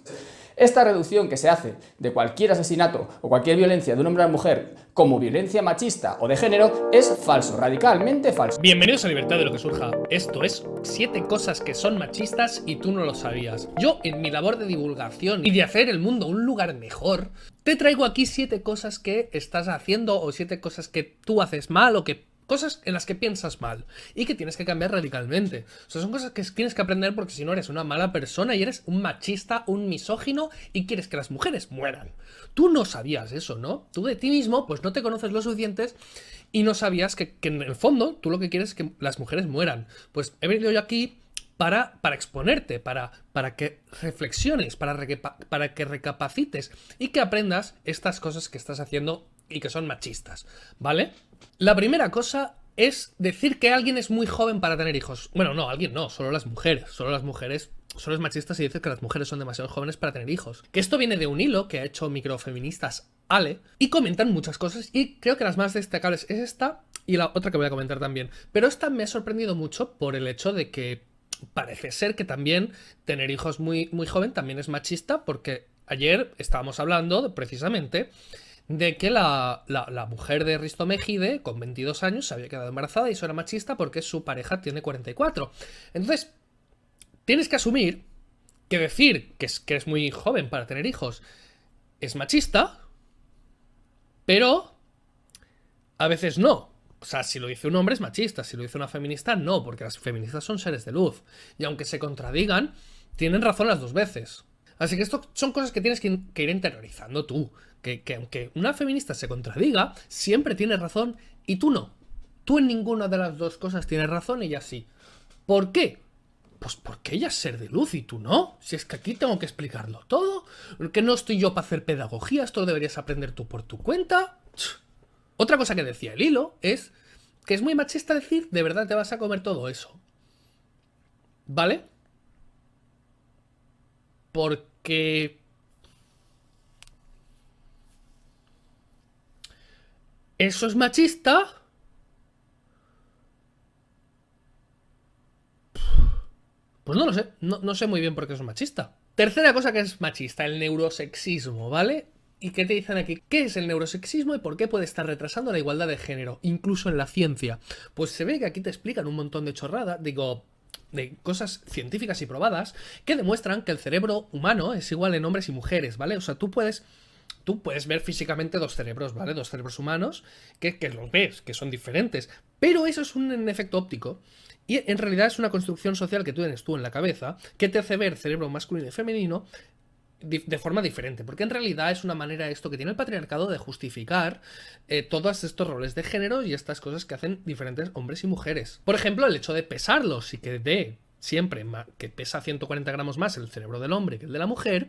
Esta reducción que se hace de cualquier asesinato o cualquier violencia de un hombre a una mujer como violencia machista o de género es falso, radicalmente falso. Bienvenidos a Libertad de lo que surja. Esto es 7 cosas que son machistas y tú no lo sabías. Yo, en mi labor de divulgación y de hacer el mundo un lugar mejor, te traigo aquí 7 cosas que estás haciendo o 7 cosas que tú haces mal o que cosas en las que piensas mal y que tienes que cambiar radicalmente. O sea, son cosas que tienes que aprender, porque si no eres una mala persona y eres un machista, un misógino y quieres que las mujeres mueran. Tú no sabías eso, ¿no? Tú de ti mismo pues no te conoces lo suficientes y no sabías que en el fondo tú lo que quieres es que las mujeres mueran. Pues he venido yo aquí para exponerte, para que reflexiones, para que recapacites y que aprendas estas cosas que estás haciendo y que son machistas, ¿vale? La primera cosa es decir que alguien es muy joven para tener hijos. Bueno, no, alguien no, solo las mujeres. Solo es machista si dices que las mujeres son demasiado jóvenes para tener hijos. Que esto viene de un hilo que ha hecho Microfeministas Ale, y comentan muchas cosas, y creo que las más destacables es esta y la otra que voy a comentar también. Pero esta me ha sorprendido mucho por el hecho de que parece ser que también tener hijos muy, muy joven también es machista, porque ayer estábamos hablando precisamente de que la mujer de Risto Mejide, con 22 años, se había quedado embarazada, y eso era machista porque su pareja tiene 44. Entonces, tienes que asumir que decir que eres muy joven para tener hijos es machista, pero a veces no. O sea, si lo dice un hombre es machista, si lo dice una feminista no, porque las feministas son seres de luz. Y aunque se contradigan, tienen razón las dos veces. Así que esto son cosas que tienes que ir interiorizando tú. Que aunque una feminista se contradiga, siempre tiene razón y tú no. Tú en ninguna de las dos cosas tienes razón y ella sí. ¿Por qué? Pues porque ella es ser de luz y tú no. Si es que aquí tengo que explicarlo todo, que no estoy yo para hacer pedagogía, esto lo deberías aprender tú por tu cuenta. Otra cosa que decía el hilo es que es muy machista decir, de verdad te vas a comer todo eso. ¿Vale? Porque eso es machista. Pues no lo sé, no sé muy bien por qué eso es machista. Tercera cosa que es machista, el neurosexismo, ¿vale? ¿Y qué te dicen aquí? ¿Qué es el neurosexismo y por qué puede estar retrasando la igualdad de género, incluso en la ciencia? Pues se ve que aquí te explican un montón de chorradas, de cosas científicas y probadas que demuestran que el cerebro humano es igual en hombres y mujeres, ¿vale? O sea, tú puedes ver físicamente dos cerebros, ¿vale? Dos cerebros humanos que los ves, que son diferentes, pero eso es un efecto óptico. Y en realidad es una construcción social que tú tienes tú en la cabeza que te hace ver cerebro masculino y femenino de forma diferente, porque en realidad es una manera esto que tiene el patriarcado de justificar todos estos roles de género y estas cosas que hacen diferentes hombres y mujeres. Por ejemplo, el hecho de pesarlos y que que pesa 140 gramos más el cerebro del hombre que el de la mujer,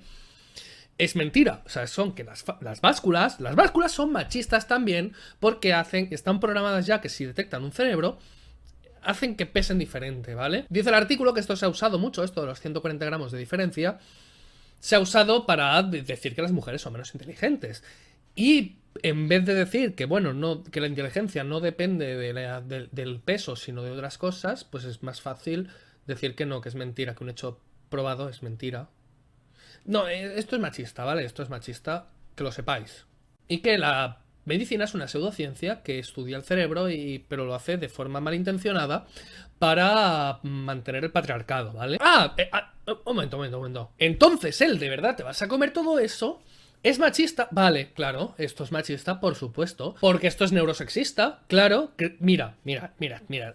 es mentira. O sea, son que las básculas son machistas también, porque están programadas ya que si detectan un cerebro, hacen que pesen diferente, ¿vale? Dice el artículo que esto se ha usado mucho, esto de los 140 gramos de diferencia, se ha usado para decir que las mujeres son menos inteligentes. Y en vez de decir que, bueno, que la inteligencia no depende del peso, sino de otras cosas, pues es más fácil decir que no, que es mentira, que un hecho probado es mentira. No, esto es machista, ¿vale? Esto es machista, que lo sepáis. Y que la medicina es una pseudociencia que estudia el cerebro, pero lo hace de forma malintencionada para mantener el patriarcado, ¿vale? Un momento. Entonces, ¿de verdad te vas a comer todo eso? ¿Es machista? Vale, claro, esto es machista, por supuesto. Porque esto es neurosexista, claro. Mira,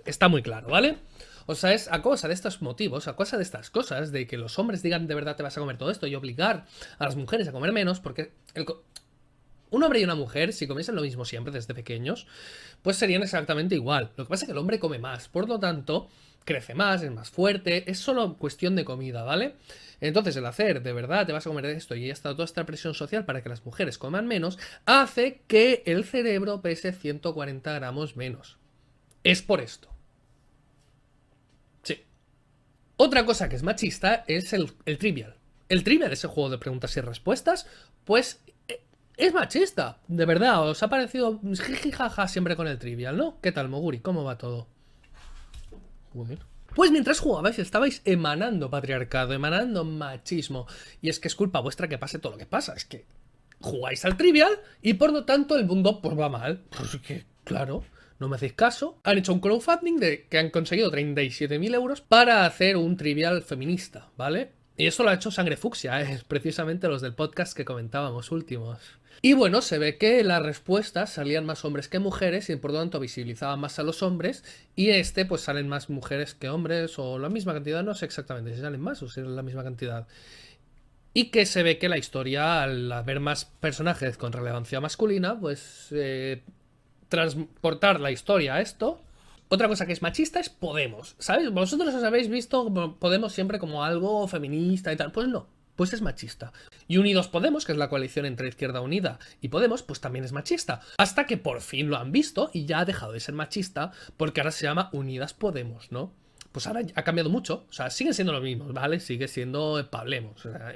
está muy claro, ¿vale? O sea, es a causa de estos motivos, a causa de estas cosas, de que los hombres digan de verdad te vas a comer todo esto y obligar a las mujeres a comer menos, porque un hombre y una mujer, si comiesen lo mismo siempre desde pequeños, pues serían exactamente igual. Lo que pasa es que el hombre come más, por lo tanto, crece más, es más fuerte, es solo cuestión de comida, ¿vale? Entonces el hacer, de verdad, te vas a comer esto y está toda esta presión social para que las mujeres coman menos, hace que el cerebro pese 140 gramos menos. Es por esto. Sí. Otra cosa que es machista es el Trivial. El Trivial, ese juego de preguntas y respuestas, pues es machista. De verdad, os ha parecido jijijaja siempre con el Trivial, ¿no? ¿Qué tal, Moguri? ¿Cómo va todo? Bueno. Pues mientras jugabais estabais emanando patriarcado, emanando machismo. Y es que es culpa vuestra que pase todo lo que pasa. Es que jugáis al Trivial y por lo tanto el mundo pues va mal. Pues que, claro, no me hacéis caso. Han hecho un crowdfunding de que han conseguido 37.000 euros para hacer un Trivial feminista, ¿vale? Y eso lo ha hecho Sangre Fucsia, precisamente los del podcast que comentábamos últimos. Y bueno, se ve que las respuestas salían más hombres que mujeres y por lo tanto visibilizaban más a los hombres, y pues salen más mujeres que hombres, o la misma cantidad, no sé exactamente si salen más o si es la misma cantidad. Y que se ve que la historia, al haber más personajes con relevancia masculina, pues transportar la historia a esto. Otra cosa que es machista es Podemos, ¿sabéis? Vosotros os habéis visto Podemos siempre como algo feminista y tal. Pues no, pues es machista. Y Unidos Podemos, que es la coalición entre Izquierda Unida y Podemos, pues también es machista. Hasta que por fin lo han visto y ya ha dejado de ser machista, porque ahora se llama Unidas Podemos, ¿no? Pues ahora ha cambiado mucho. O sea, siguen siendo los mismos, ¿vale? Sigue siendo Pablemos. O sea,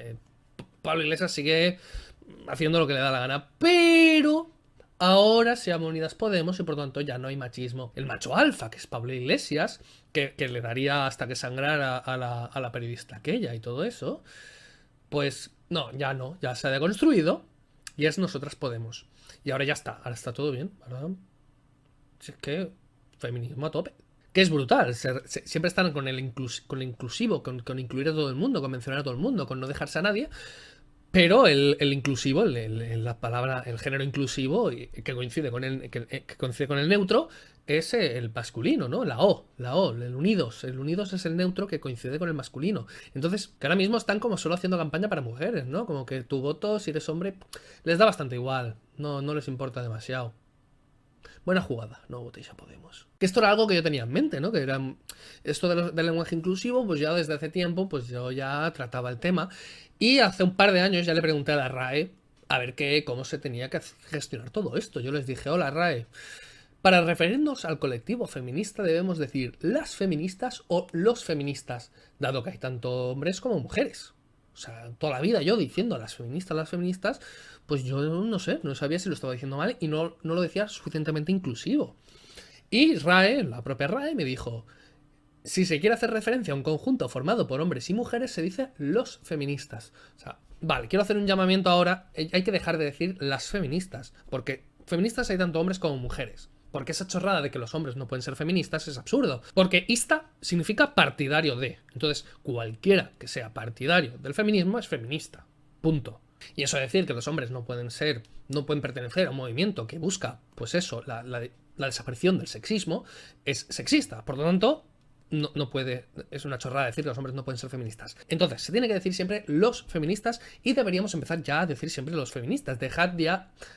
Pablo Iglesias sigue haciendo lo que le da la gana, pero ahora se llama Unidas Podemos y por lo tanto ya no hay machismo. El macho alfa, que es Pablo Iglesias, que le daría hasta que sangrara a la periodista aquella y todo eso, pues no, ya se ha deconstruido y es Nosotras Podemos. Y ahora ya está, ahora está todo bien, ¿verdad? Si es que feminismo a tope. Que es brutal, siempre están con el inclusivo, con incluir a todo el mundo, con mencionar a todo el mundo, con no dejarse a nadie. Pero el inclusivo, la palabra, el género inclusivo, que coincide con el neutro, es el masculino, ¿no? La O, el unidos. El unidos es el neutro que coincide con el masculino. Entonces, que ahora mismo están como solo haciendo campaña para mujeres, ¿no? Como que tu voto, si eres hombre, les da bastante igual. No les importa demasiado. Buena jugada, no votéis a Podemos. Que esto era algo que yo tenía en mente, ¿no? Que era esto del lenguaje inclusivo, pues ya desde hace tiempo, pues yo ya trataba el tema. Y hace un par de años ya le pregunté a la RAE a ver cómo se tenía que gestionar todo esto. Yo les dije, hola RAE, para referirnos al colectivo feminista debemos decir las feministas o los feministas, dado que hay tanto hombres como mujeres. O sea, toda la vida yo diciendo las feministas, pues yo no sé, no sabía si lo estaba diciendo mal y no lo decía suficientemente inclusivo. Y RAE, la propia RAE, me dijo, si se quiere hacer referencia a un conjunto formado por hombres y mujeres, se dice los feministas. O sea, vale, quiero hacer un llamamiento ahora, hay que dejar de decir las feministas, porque feministas hay tanto hombres como mujeres. Porque esa chorrada de que los hombres no pueden ser feministas es absurdo. Porque ista significa partidario de. Entonces, cualquiera que sea partidario del feminismo es feminista. Punto. Y eso de decir que los hombres no pueden pertenecer a un movimiento que busca, pues eso, la desaparición del sexismo, es sexista. Por lo tanto, no puede, es una chorrada decir que los hombres no pueden ser feministas. Entonces, se tiene que decir siempre los feministas y deberíamos empezar ya a decir siempre los feministas.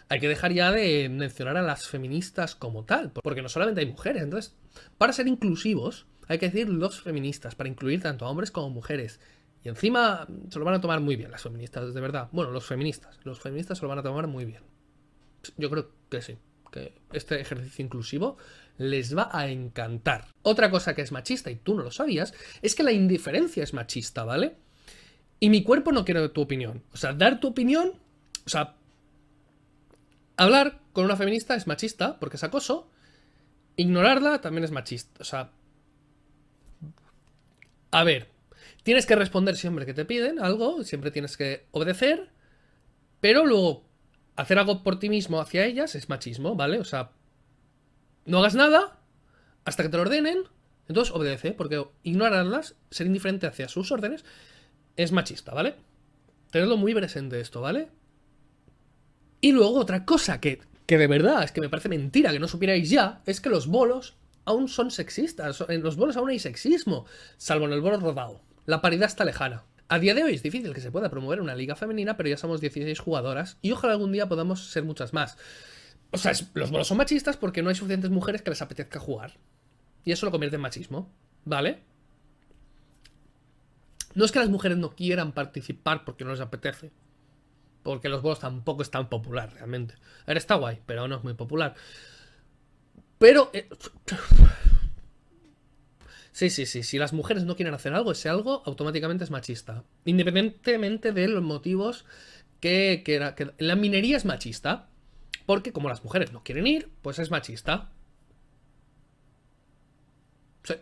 Hay que dejar ya de mencionar a las feministas como tal, porque no solamente hay mujeres. Entonces, para ser inclusivos, hay que decir los feministas, para incluir tanto a hombres como mujeres. Y encima se lo van a tomar muy bien las feministas, de verdad. Bueno, los feministas se lo van a tomar muy bien. Yo creo que sí, que este ejercicio inclusivo les va a encantar. Otra cosa que es machista, y tú no lo sabías, es que la indiferencia es machista, ¿vale? Y mi cuerpo no quiere tu opinión. O sea, dar tu opinión, o sea, hablar con una feminista es machista, porque es acoso. Ignorarla también es machista. O sea, a ver, tienes que responder siempre que te piden algo, siempre tienes que obedecer, pero luego hacer algo por ti mismo hacia ellas es machismo, ¿vale? O sea, no hagas nada hasta que te lo ordenen, entonces obedece, porque ignorarlas, ser indiferente hacia sus órdenes, es machista, ¿vale? Tenedlo muy presente esto, ¿vale? Y luego otra cosa que de verdad es que me parece mentira que no supierais ya, es que los bolos aún son sexistas. En los bolos aún hay sexismo, salvo en el bolo rodado. La paridad está lejana. A día de hoy es difícil que se pueda promover una liga femenina, pero ya somos 16 jugadoras y ojalá algún día podamos ser muchas más. O sea, los bolos son machistas porque no hay suficientes mujeres que les apetezca jugar. Y eso lo convierte en machismo, ¿vale? No es que las mujeres no quieran participar porque no les apetece. Porque los bolos tampoco es tan popular, realmente. A ver, está guay, pero no es muy popular. Pero... Sí, si las mujeres no quieren hacer algo, ese algo automáticamente es machista. Independientemente de los motivos que la minería es machista. Porque como las mujeres no quieren ir, pues es machista. Sí.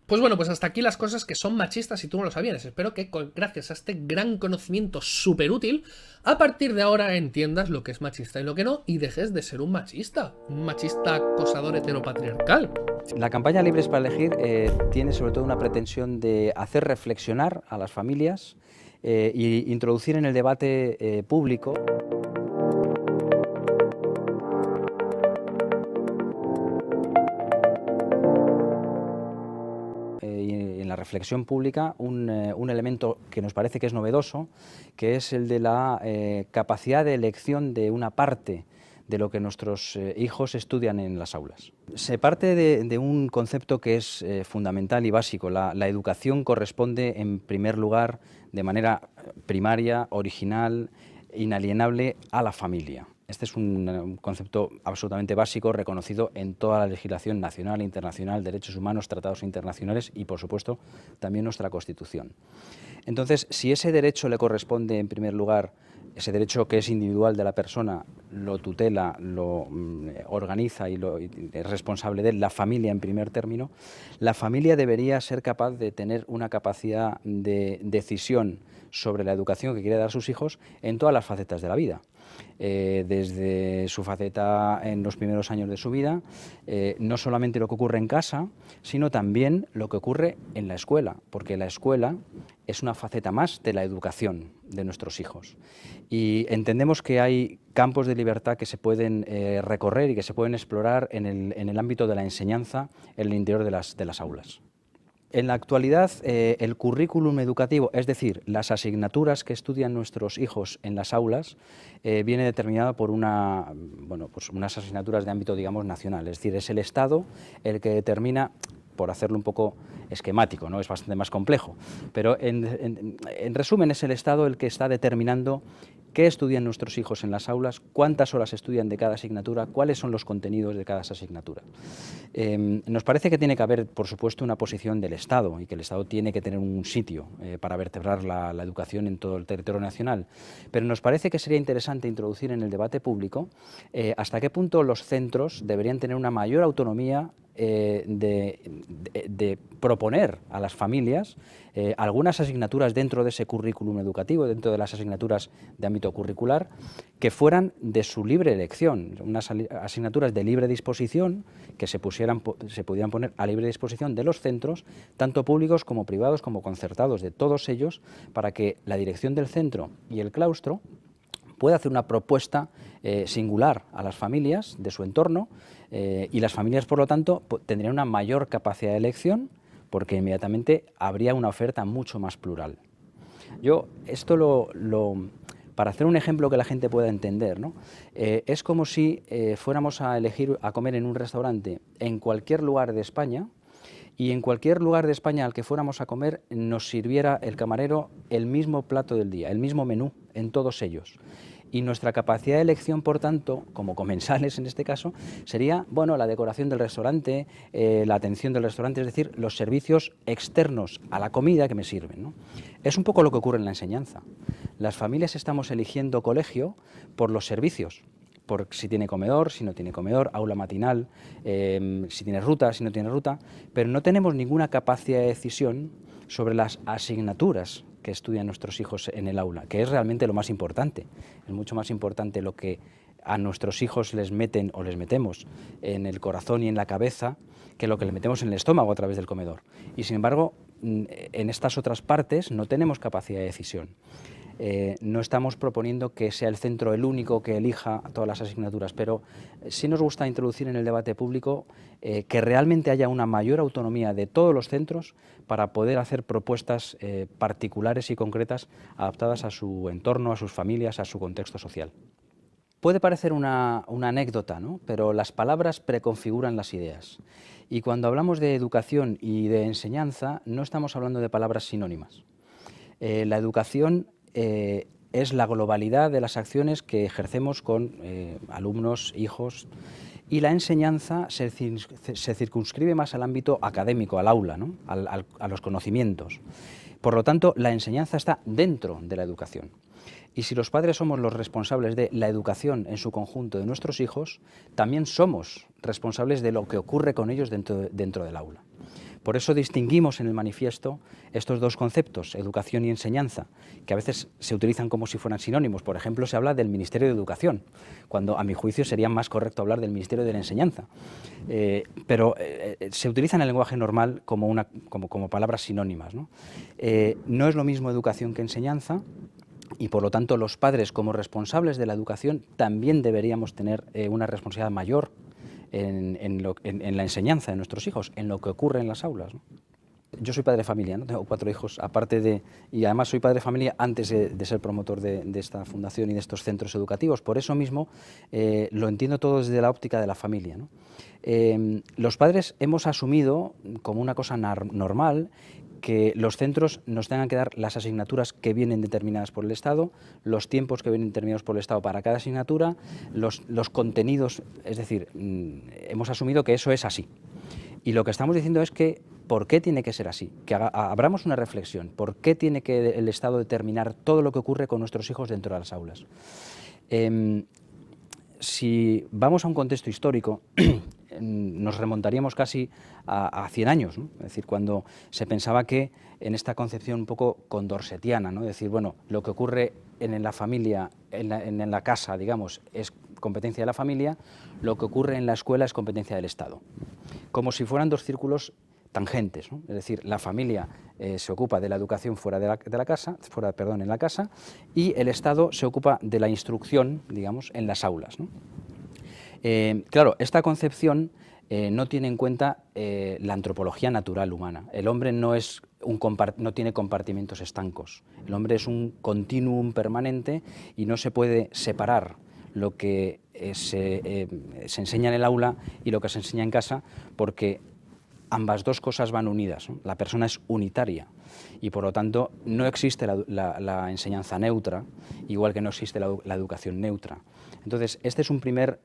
Pues bueno, pues hasta aquí las cosas que son machistas y tú no lo sabías. Espero que gracias a este gran conocimiento súper útil, a partir de ahora entiendas lo que es machista y lo que no, y dejes de ser un machista acosador heteropatriarcal. La campaña Libres para Elegir tiene sobre todo una pretensión de hacer reflexionar a las familias e introducir en el debate público la reflexión pública un elemento que nos parece que es novedoso, que es el de la capacidad de elección de una parte de lo que nuestros hijos estudian en las aulas. Se parte de un concepto que es fundamental y básico. La educación corresponde, en primer lugar, de manera primaria, original, inalienable, a la familia. Este es un concepto absolutamente básico, reconocido en toda la legislación nacional e internacional, derechos humanos, tratados internacionales y, por supuesto, también nuestra Constitución. Entonces, si ese derecho le corresponde, en primer lugar, ese derecho que es individual de la persona, lo tutela, lo organiza y es responsable de él, la familia en primer término, la familia debería ser capaz de tener una capacidad de decisión sobre la educación que quiere dar a sus hijos en todas las facetas de la vida. Desde su faceta en los primeros años de su vida, no solamente lo que ocurre en casa, sino también lo que ocurre en la escuela, porque la escuela es una faceta más de la educación de nuestros hijos. Y entendemos que hay campos de libertad que se pueden recorrer y que se pueden explorar en el ámbito de la enseñanza en el interior de las aulas. En la actualidad, el currículum educativo, es decir, las asignaturas que estudian nuestros hijos en las aulas, viene determinada por unas asignaturas de ámbito, digamos, nacional. Es decir, es el Estado el que determina, por hacerlo un poco esquemático, ¿no? Es bastante más complejo, pero en resumen es el Estado el que está determinando qué estudian nuestros hijos en las aulas, cuántas horas estudian de cada asignatura, cuáles son los contenidos de cada asignatura. Nos parece que tiene que haber, por supuesto, una posición del Estado y que el Estado tiene que tener un sitio para vertebrar la educación en todo el territorio nacional, pero nos parece que sería interesante introducir en el debate público hasta qué punto los centros deberían tener una mayor autonomía de proponer a las familias algunas asignaturas dentro de ese currículum educativo, dentro de las asignaturas de ámbito curricular, que fueran de su libre elección, unas asignaturas de libre disposición que se pudieran poner a libre disposición de los centros, tanto públicos como privados, como concertados, de todos ellos, para que la dirección del centro y el claustro pueda hacer una propuesta singular a las familias de su entorno y las familias, por lo tanto, tendrían una mayor capacidad de elección porque inmediatamente habría una oferta mucho más plural. Yo esto para hacer un ejemplo que la gente pueda entender, ¿no? Es como si fuéramos a elegir a comer en un restaurante en cualquier lugar de España y en cualquier lugar de España al que fuéramos a comer nos sirviera el camarero el mismo plato del día, el mismo menú en todos ellos. Y nuestra capacidad de elección, por tanto, como comensales en este caso, sería la decoración del restaurante, la atención del restaurante, es decir, los servicios externos a la comida que me sirven, ¿no? Es un poco lo que ocurre en la enseñanza. Las familias estamos eligiendo colegio por los servicios, por si tiene comedor, si no tiene comedor, aula matinal, si tiene ruta, si no tiene ruta, pero no tenemos ninguna capacidad de decisión sobre las asignaturas que estudian nuestros hijos en el aula, que es realmente lo más importante. Es mucho más importante lo que a nuestros hijos les meten o les metemos en el corazón y en la cabeza que lo que le metemos en el estómago a través del comedor. Y sin embargo, en estas otras partes no tenemos capacidad de decisión. No estamos proponiendo que sea el centro el único que elija todas las asignaturas, pero sí nos gusta introducir en el debate público que realmente haya una mayor autonomía de todos los centros para poder hacer propuestas particulares y concretas adaptadas a su entorno, a sus familias, a su contexto social. Puede parecer una anécdota, ¿no? Pero las palabras preconfiguran las ideas. Y cuando hablamos de educación y de enseñanza, no estamos hablando de palabras sinónimas. La educación es la globalidad de las acciones que ejercemos con alumnos, hijos, y la enseñanza se circunscribe más al ámbito académico, al aula, ¿no? A los conocimientos. Por lo tanto, la enseñanza está dentro de la educación. Y si los padres somos los responsables de la educación en su conjunto de nuestros hijos, también somos responsables de lo que ocurre con ellos dentro del aula. Por eso distinguimos en el manifiesto estos dos conceptos, educación y enseñanza, que a veces se utilizan como si fueran sinónimos. Por ejemplo, se habla del Ministerio de Educación, cuando a mi juicio sería más correcto hablar del Ministerio de la Enseñanza. Pero se utiliza en el lenguaje normal como palabras sinónimas, ¿no? No es lo mismo educación que enseñanza. Y por lo tanto los padres como responsables de la educación también deberíamos tener una responsabilidad mayor en la enseñanza de nuestros hijos, en lo que ocurre en las aulas, ¿no? Yo soy padre de familia, ¿no? Tengo 4 hijos, y además soy padre de familia antes de ser promotor de esta fundación y de estos centros educativos. Por eso mismo lo entiendo todo desde la óptica de la familia, ¿no? Los padres hemos asumido como una cosa normal que los centros nos tengan que dar las asignaturas que vienen determinadas por el Estado, los tiempos que vienen determinados por el Estado para cada asignatura, los contenidos, es decir, hemos asumido que eso es así. Y lo que estamos diciendo es que, ¿por qué tiene que ser así? Que abramos una reflexión. ¿Por qué tiene que el Estado determinar todo lo que ocurre con nuestros hijos dentro de las aulas? Si vamos a un contexto histórico, nos remontaríamos casi a 100 años, ¿no? Es decir, cuando se pensaba que en esta concepción un poco condorsetiana, ¿no? Es decir, bueno, lo que ocurre en la familia, en la casa, digamos, es competencia de la familia, lo que ocurre en la escuela es competencia del Estado. Como si fueran dos círculos tangentes, ¿no? Es decir, la familia se ocupa de la educación en la casa, y el Estado se ocupa de la instrucción, digamos, en las aulas, ¿no? Claro, esta concepción no tiene en cuenta la antropología natural humana. El hombre no tiene compartimentos estancos. El hombre es un continuum permanente y no se puede separar lo que se enseña en el aula y lo que se enseña en casa, porque ambas dos cosas van unidas, ¿no? La persona es unitaria y por lo tanto no existe la enseñanza neutra, igual que no existe la educación neutra. Entonces, este es un primer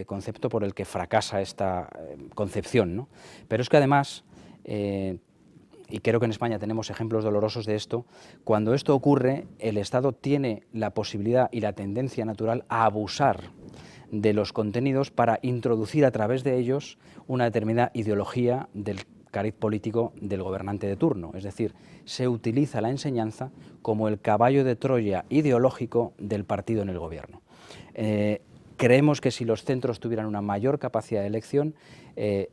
concepto por el que fracasa esta concepción, ¿no? Pero es que además, y creo que en España tenemos ejemplos dolorosos de esto, cuando esto ocurre, el Estado tiene la posibilidad y la tendencia natural a abusar de los contenidos para introducir a través de ellos una determinada ideología del cariz político del gobernante de turno. Es decir, se utiliza la enseñanza como el caballo de Troya ideológico del partido en el gobierno. Creemos que si los centros tuvieran una mayor capacidad de elección,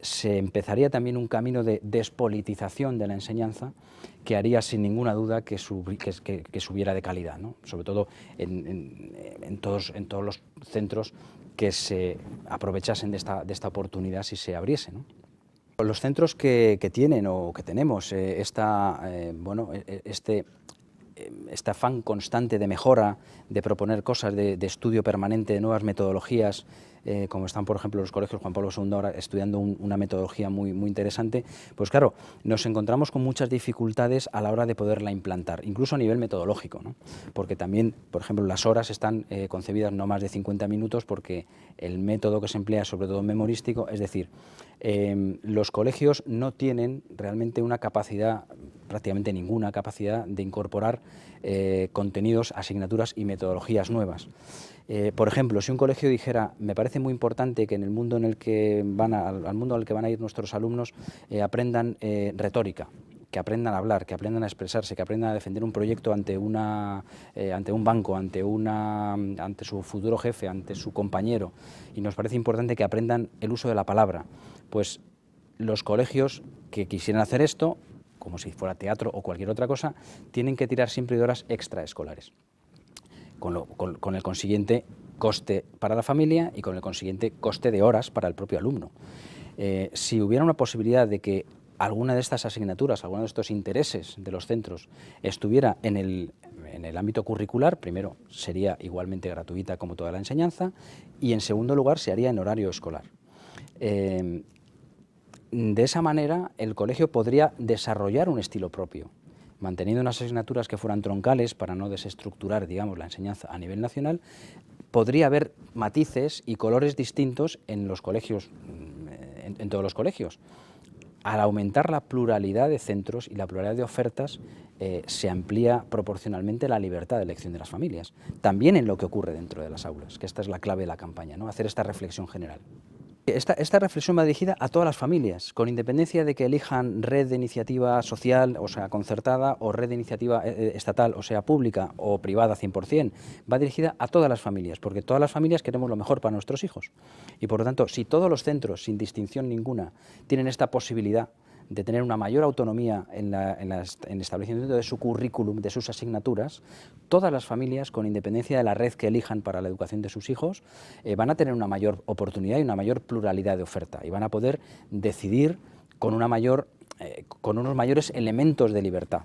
se empezaría también un camino de despolitización de la enseñanza que haría sin ninguna duda que subiera de calidad, ¿no? Sobre todo en todos los centros que se aprovechasen de esta oportunidad si se abriese, ¿no? Los centros que tienen o que tenemos este afán constante de mejora, de proponer cosas, de estudio permanente de nuevas metodologías, como están, por ejemplo, los colegios Juan Pablo II ahora estudiando una metodología muy interesante, pues claro, nos encontramos con muchas dificultades a la hora de poderla implantar, incluso a nivel metodológico, ¿no? Porque también, por ejemplo, las horas están concebidas no más de 50 minutos porque el método que se emplea es sobre todo memorístico, es decir, los colegios no tienen realmente una capacidad, prácticamente ninguna capacidad de incorporar contenidos, asignaturas y metodologías nuevas. Por ejemplo, si un colegio dijera, me parece muy importante que en el mundo al mundo al que van a ir nuestros alumnos aprendan retórica, que aprendan a hablar, que aprendan a expresarse, que aprendan a defender un proyecto ante un banco, ante su futuro jefe, ante su compañero, y nos parece importante que aprendan el uso de la palabra, pues los colegios que quisieran hacer esto, como si fuera teatro o cualquier otra cosa, tienen que tirar siempre de horas extraescolares. con el consiguiente coste para la familia y con el consiguiente coste de horas para el propio alumno. Si hubiera una posibilidad de que alguna de estas asignaturas, alguno de estos intereses de los centros estuviera en el ámbito curricular, primero sería igualmente gratuita como toda la enseñanza y en segundo lugar se haría en horario escolar. De esa manera el colegio podría desarrollar un estilo propio, manteniendo unas asignaturas que fueran troncales para no desestructurar, digamos, la enseñanza a nivel nacional. Podría haber matices y colores distintos en los colegios, en todos los colegios. Al aumentar la pluralidad de centros y la pluralidad de ofertas, se amplía proporcionalmente la libertad de elección de las familias, también en lo que ocurre dentro de las aulas, que esta es la clave de la campaña, ¿no? Hacer esta reflexión general. Esta reflexión va dirigida a todas las familias, con independencia de que elijan red de iniciativa social, o sea, concertada, o red de iniciativa estatal, o sea, pública o privada 100%, va dirigida a todas las familias, porque todas las familias queremos lo mejor para nuestros hijos. Y por lo tanto, si todos los centros, sin distinción ninguna, tienen esta posibilidad de tener una mayor autonomía en el establecimiento de su currículum, de sus asignaturas, todas las familias, con independencia de la red que elijan para la educación de sus hijos, van a tener una mayor oportunidad y una mayor pluralidad de oferta y van a poder decidir con unos mayores elementos de libertad.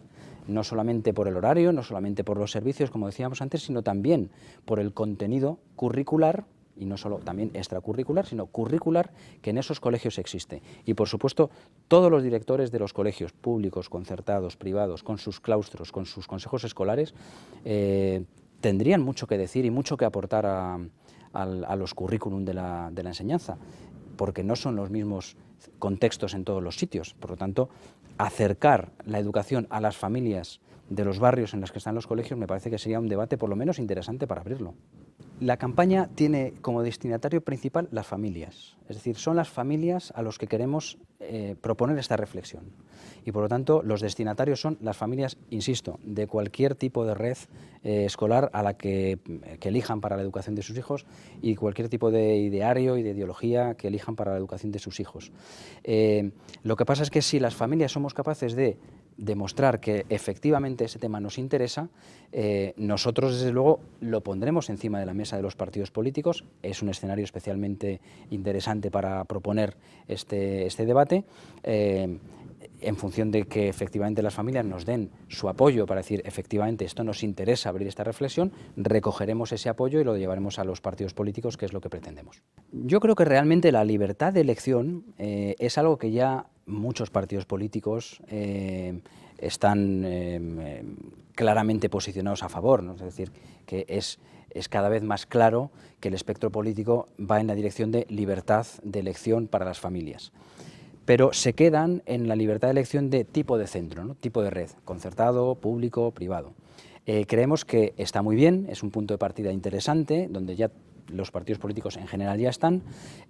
No solamente por el horario, no solamente por los servicios, como decíamos antes, sino también por el contenido curricular, y no solo también extracurricular, sino curricular, que en esos colegios existe. Y por supuesto, todos los directores de los colegios públicos, concertados, privados, con sus claustros, con sus consejos escolares, tendrían mucho que decir y mucho que aportar a los currículum de la enseñanza, porque no son los mismos contextos en todos los sitios. Por lo tanto, acercar la educación a las familias de los barrios en los que están los colegios me parece que sería un debate por lo menos interesante para abrirlo. La campaña tiene como destinatario principal las familias, es decir, son las familias a los que queremos proponer esta reflexión y por lo tanto los destinatarios son las familias, insisto, de cualquier tipo de red escolar a la que elijan para la educación de sus hijos y cualquier tipo de ideario y de ideología que elijan para la educación de sus hijos. Lo que pasa es que si las familias somos capaces de demostrar que efectivamente ese tema nos interesa, nosotros desde luego lo pondremos encima de la mesa de los partidos políticos. Es un escenario especialmente interesante para proponer este debate, en función de que efectivamente las familias nos den su apoyo para decir efectivamente esto nos interesa abrir esta reflexión, recogeremos ese apoyo y lo llevaremos a los partidos políticos, que es lo que pretendemos. Yo creo que realmente la libertad de elección es algo que ya muchos partidos políticos están claramente posicionados a favor, ¿no? Es decir, que es cada vez más claro que el espectro político va en la dirección de libertad de elección para las familias. Pero se quedan en la libertad de elección de tipo de centro, ¿no? Tipo de red, concertado, público, privado. Creemos que está muy bien, es un punto de partida interesante, donde ya los partidos políticos en general ya están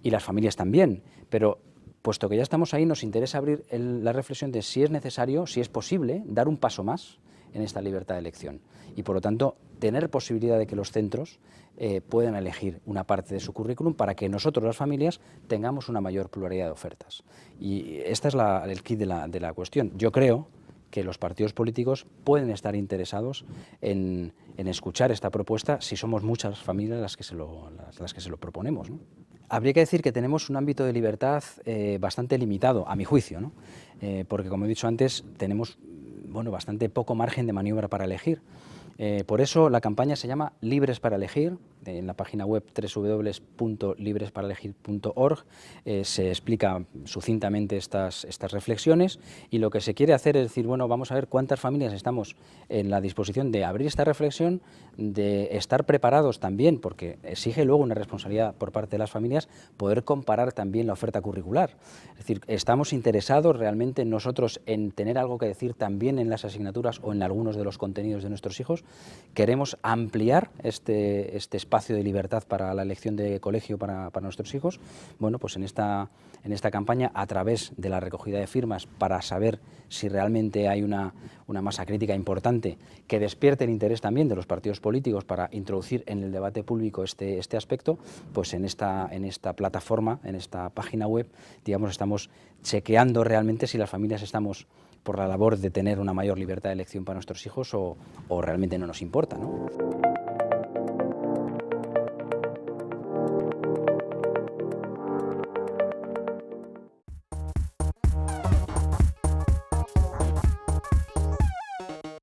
y las familias también, pero puesto que ya estamos ahí, nos interesa abrir la reflexión de si es necesario, si es posible, dar un paso más en esta libertad de elección y, por lo tanto, tener posibilidad de que los centros puedan elegir una parte de su currículum para que nosotros, las familias, tengamos una mayor pluralidad de ofertas. Y esta es el quid de la cuestión. Yo creo que los partidos políticos pueden estar interesados en escuchar esta propuesta si somos muchas familias las que se lo proponemos, ¿no? Habría que decir que tenemos un ámbito de libertad bastante limitado, a mi juicio, ¿no? Porque, como he dicho antes, tenemos bastante poco margen de maniobra para elegir. Por eso la campaña se llama Libres para Elegir. En la página web www.libresparalelegir.org se explica sucintamente estas reflexiones y lo que se quiere hacer es decir, bueno, vamos a ver cuántas familias estamos en la disposición de abrir esta reflexión, de estar preparados también, porque exige luego una responsabilidad por parte de las familias, poder comparar también la oferta curricular. Es decir, estamos interesados realmente nosotros en tener algo que decir también en las asignaturas o en algunos de los contenidos de nuestros hijos. Queremos ampliar este espacio de libertad para la elección de colegio para nuestros hijos. Bueno, pues en esta campaña, a través de la recogida de firmas para saber si realmente hay una masa crítica importante que despierte el interés también de los partidos políticos para introducir en el debate público este aspecto, pues en esta plataforma, en esta página web, digamos, estamos chequeando realmente si las familias estamos por la labor de tener una mayor libertad de elección para nuestros hijos o realmente no nos importa, ¿no?